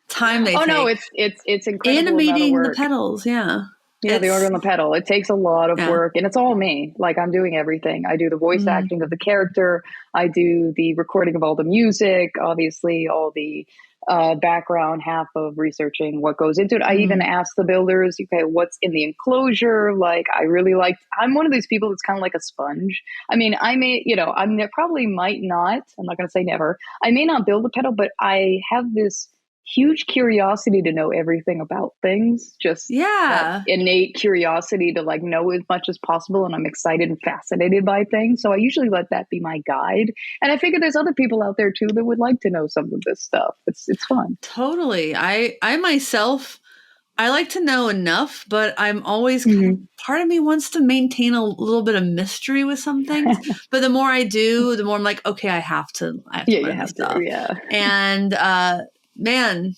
time they take. No, it's incredible. Animating the pedals, the order on the pedal. It takes a lot of work, and it's all me. Like I'm doing everything. I do the voice acting of the character. I do the recording of all the music, obviously all the background, half of researching what goes into it. I even asked the builders, okay, what's in the enclosure? Like, I'm one of these people that's kind of like a sponge. I mean, probably might not, I'm not going to say never. I may not build a pedal, but I have this huge curiosity to know everything about things, just that innate curiosity to like know as much as possible, and I'm excited and fascinated by things, so I usually let that be my guide. And I figure there's other people out there too that would like to know some of this stuff. It's fun. Totally. I myself, I like to know enough, but I'm always part of me wants to maintain a little bit of mystery with some things. But the more I do, the more I'm like, okay, I have to learn this stuff. And man,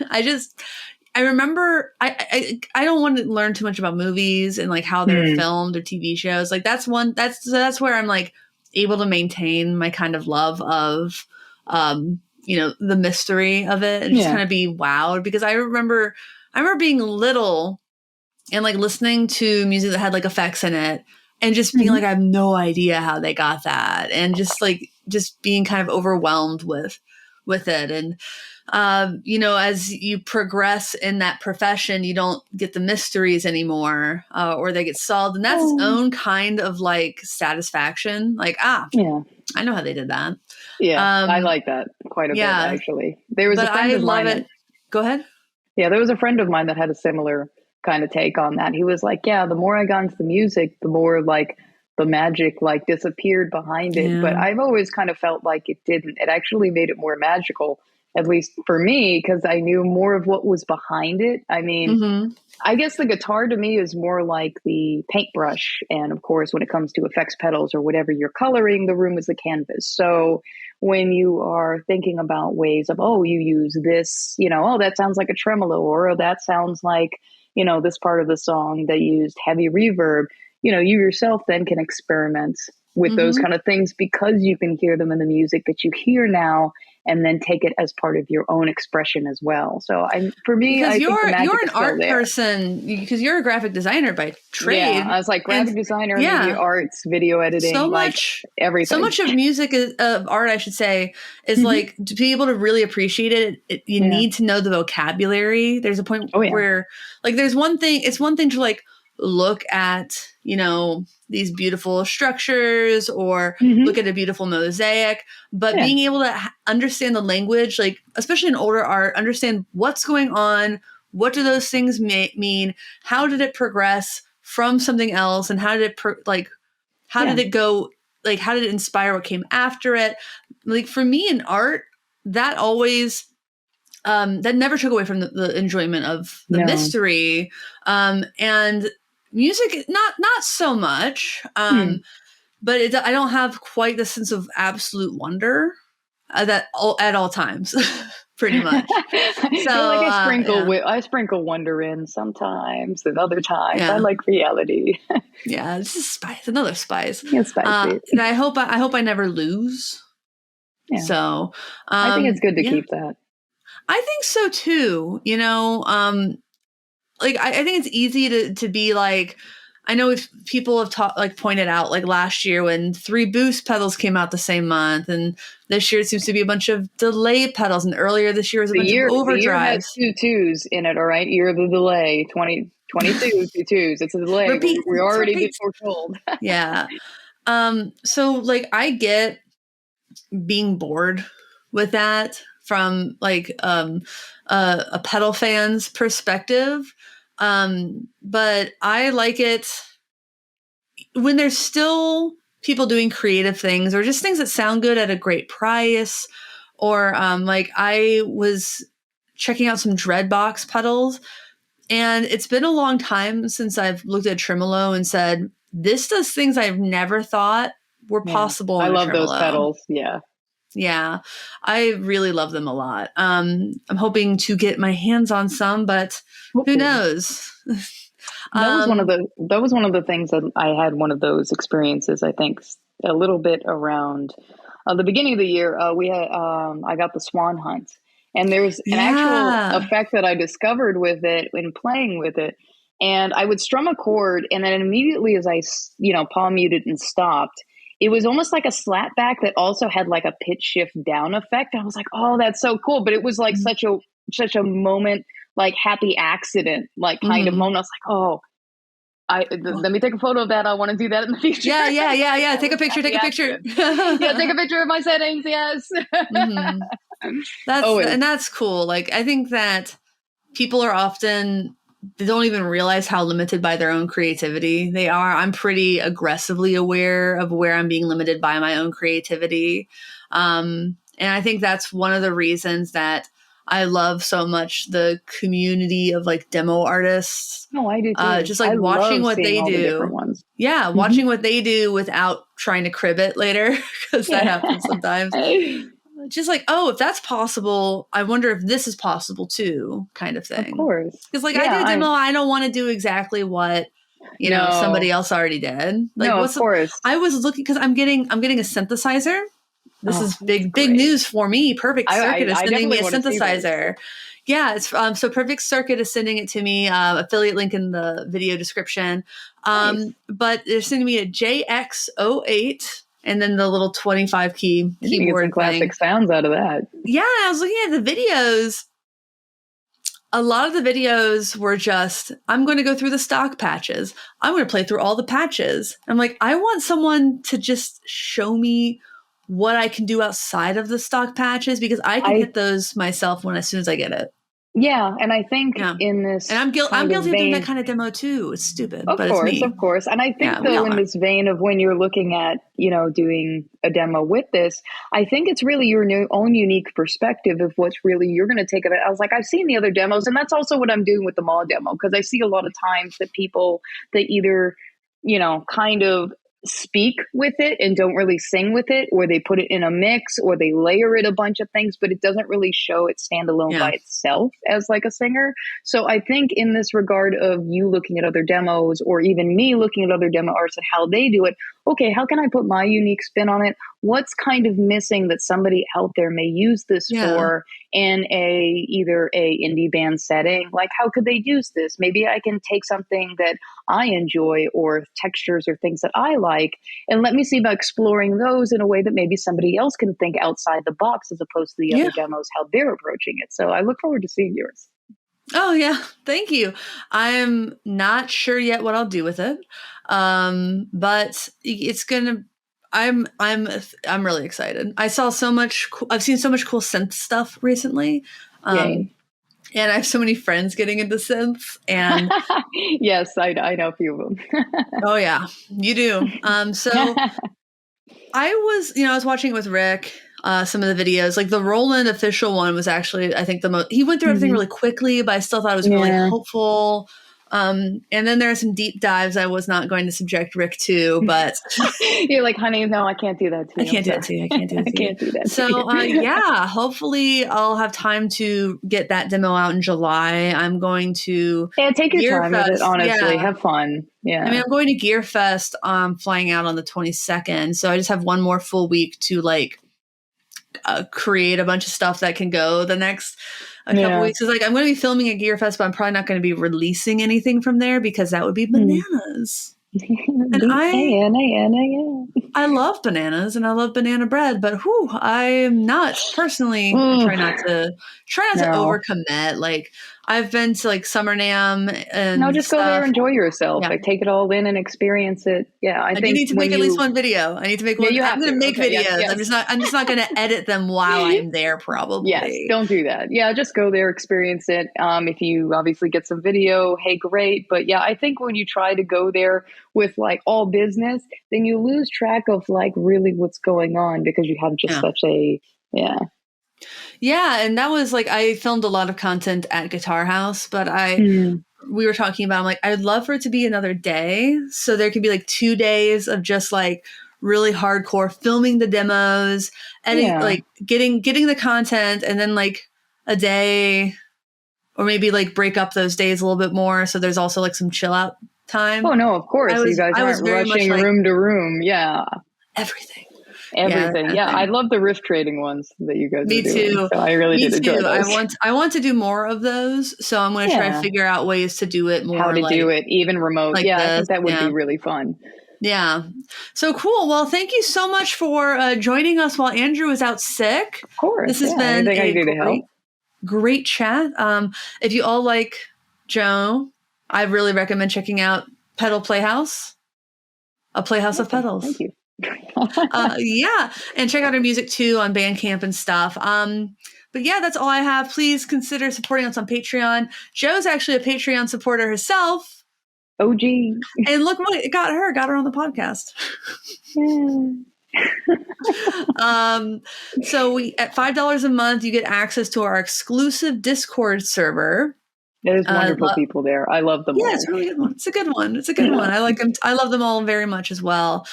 I remember I don't want to learn too much about movies and like how they're filmed or TV shows. Like that's where I'm like able to maintain my kind of love of the mystery of it and just kind of be wowed, because I remember being little and like listening to music that had like effects in it and just being like, I have no idea how they got that, and just being kind of overwhelmed with it. And as you progress in that profession, you don't get the mysteries anymore, or they get solved, and that's its own kind of like satisfaction. Like, I know how they did that. I like that quite a bit, actually. There was a friend of mine. Go ahead. There was a friend of mine that had a similar kind of take on that. He was like, the more I got into the music, the more like the magic like disappeared behind it. But I've always kind of felt like it didn't. It actually made it more magical, at least for me, because I knew more of what was behind it. I mean, I guess the guitar to me is more like the paintbrush. And of course, when it comes to effects pedals or whatever you're coloring, the room is the canvas. So when you are thinking about ways of, oh, you use this, oh, that sounds like a tremolo, or oh, that sounds like, this part of the song that used heavy reverb, you yourself then can experiment with those kind of things because you can hear them in the music that you hear now, and then take it as part of your own expression as well. So for me, I think the magic you're an is still art there. person because you're a graphic designer by trade. Yeah, I was like graphic designer, media arts, video editing, everything. So much of music of art, I should say, is like to be able to really appreciate it. You need to know the vocabulary. There's a point where, like, there's one thing. It's one thing to like look at, these beautiful structures or look at a beautiful mosaic, but being able to understand the language, like especially in older art, understand what's going on, what do those things mean, how did it progress from something else, and how did it how did it go, like how did it inspire what came after it. Like for me in art, that always that never took away from the enjoyment of the mystery, and music, not so much, but I don't have quite the sense of absolute wonder at all times, pretty much. So I sprinkle wonder in sometimes, and other times I like reality. Yeah, this is spice, another spice. Yeah, spicy. And I hope I never lose. Yeah. So I think it's good to keep that. I think so too. Like I think it's easy to be like, I know if people have pointed out, like last year when 3 boost pedals came out the same month, and this year it seems to be a bunch of delay pedals, and earlier this year was a bunch of overdrives. The year has 2 twos in it, all right? Year of the delay, 22 twos. It's a delay. We already been foretold. Yeah. So like I get being bored with that from like a pedal fan's perspective. But I like it when there's still people doing creative things or just things that sound good at a great price. Or like I was checking out some Dreadbox pedals, and it's been a long time since I've looked at a tremolo and said, this does things I've never thought were possible. I love those pedals. Yeah. Yeah, I really love them a lot. I'm hoping to get my hands on some, but who knows? That was one of the things that I had one of those experiences. I think a little bit around the beginning of the year. We had I got the Swan Hunt, and there's an actual effect that I discovered with it when playing with it. And I would strum a chord, and then immediately as I palm muted and stopped, it was almost like a slapback that also had like a pitch shift down effect. I was like, oh, that's so cool. But it was like such a moment, like happy accident, like kind of moment. I was like, oh, let me take a photo of that. I want to do that in the future. Yeah. Take a picture. Take a picture. Yeah, take a picture of my settings. Yes. That's cool. Like, I think that people are often, they don't even realize how limited by their own creativity they are. I'm pretty aggressively aware of where I'm being limited by my own creativity. And I think that's one of the reasons that I love so much the community of like demo artists. No, I do too. Just like watching what they do. Watching what they do without trying to crib it later, because that happens sometimes. Just like, oh, if that's possible, I wonder if this is possible too, kind of thing. Of course. Because like I do a demo, I don't want to do exactly what somebody else already did. Like, of course. I was looking because I'm getting a synthesizer. This is big news for me. Perfect Circuit is sending me a synthesizer. Yeah, it's so Perfect Circuit is sending it to me. Affiliate link in the video description. Nice. But they're sending me a JX08. And then the little 25 key keyboard some classic sounds out of that. Yeah, I was looking at the videos. A lot of the videos were just, I'm going to go through the stock patches. I'm going to play through all the patches. I'm like, I want someone to just show me what I can do outside of the stock patches, because I can hit those myself as soon as I get it. Yeah, and I think in this, and I'm guilty of doing that kind of demo too. It's stupid, but it's me. Of course. And I think though, in this vein of when you're looking at doing a demo with this, I think it's really your own unique perspective of what's really you're going to take of it. I was like, I've seen the other demos, and that's also what I'm doing with the mall demo, because I see a lot of times that people that either kind of speak with it and don't really sing with it, or they put it in a mix, or they layer it a bunch of things, but it doesn't really show it standalone by itself as like a singer. So I think in this regard of you looking at other demos, or even me looking at other demo artists and how they do it, okay, how can I put my unique spin on it? What's kind of missing that somebody out there may use this for in either a indie band setting? Like, how could they use this? Maybe I can take something that I enjoy, or textures or things that I like, and let me see about exploring those in a way that maybe somebody else can think outside the box, as opposed to the other demos, how they're approaching it. So I look forward to seeing yours. Oh yeah, thank you. I'm not sure yet what I'll do with it, but it's gonna. I'm really excited. I've seen so much cool synth stuff recently, and I have so many friends getting into synths. And yes, I know a few of them. Oh yeah, you do. So I was watching it with Rick. Some of the videos, like the Roland official one, was actually, I think, the most. He went through everything really quickly, but I still thought it was really helpful. And then there are some deep dives I was not going to subject Rick to, but you're like, honey, no, I can't do that to you. I can't do that to you. I can't do that to you. I can't do that. So yeah, hopefully I'll have time to get that demo out in July. I'm going to take your time with it. Honestly, have fun. Yeah, I mean, I'm going to Gear Fest. Flying out on the 22nd, so I just have one more full week to create a bunch of stuff that can go the next couple weeks. It's like I'm going to be filming at Gear Fest, but I'm probably not going to be releasing anything from there because that would be bananas. And I love bananas and I love banana bread, but I'm not personally try not to overcommit. Like I've been to Summer NAMM and just go there and enjoy yourself. Like take it all in and experience it. Yeah, I think you need to make at least one video. I need to make one. I'm going to make videos. Yes. I'm just not going to edit them while I'm there. Probably. Yes, don't do that. Yeah, just go there, experience it. If you obviously get some video, hey, great. But yeah, I think when you try to go there with all business, then you lose track of really what's going on because you have just such a Yeah, and that was I filmed a lot of content at Guitar House, but we were talking about, I'm like, I'd love for it to be another day. So there could be 2 days of just really hardcore filming the demos, editing, getting the content, and then a day, or maybe break up those days a little bit more. So there's also some chill out time. Oh no, of course. You guys aren't rushing room to room. Yeah. Everything. Yeah, I love the riff trading ones that you guys. Me are doing, too. So I really did enjoy those. I want to do more of those, so I'm going to try to figure out ways to do it more. How to do it even remote? I think that would be really fun. Yeah. So cool. Well, thank you so much for joining us while Andrew was out sick. Of course. This has been a great chat. If you all like Joe, I really recommend checking out Pedal Playhouse, a playhouse of pedals. Thank you. And check out our music too on Bandcamp and stuff. But yeah, that's all I have. Please consider supporting us on Patreon. Joe's actually a Patreon supporter herself. OG. And look what it got her on the podcast. So we at $5 a month, you get access to our exclusive Discord server. There's wonderful people there. I love them all. Yeah, it's a really good one. It's a good one. I like them. I love them all very much as well.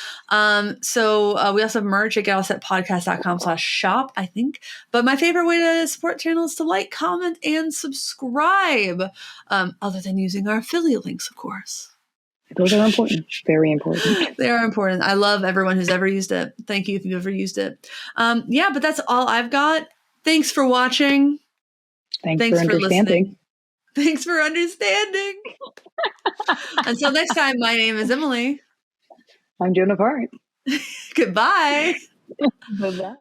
So we also have merch at getallsetpodcast.com/shop, I think. But my favorite way to support the channel is to like, comment, and subscribe. Other than using our affiliate links, of course. Those are important. Very important. They are important. I love everyone who's ever used it. Thank you if you've ever used it. But that's all I've got. Thanks for watching. Thanks for understanding. Listening. Thanks for understanding. Until next time, my name is Emily. I'm Joan of Heart. Goodbye. Bye-bye.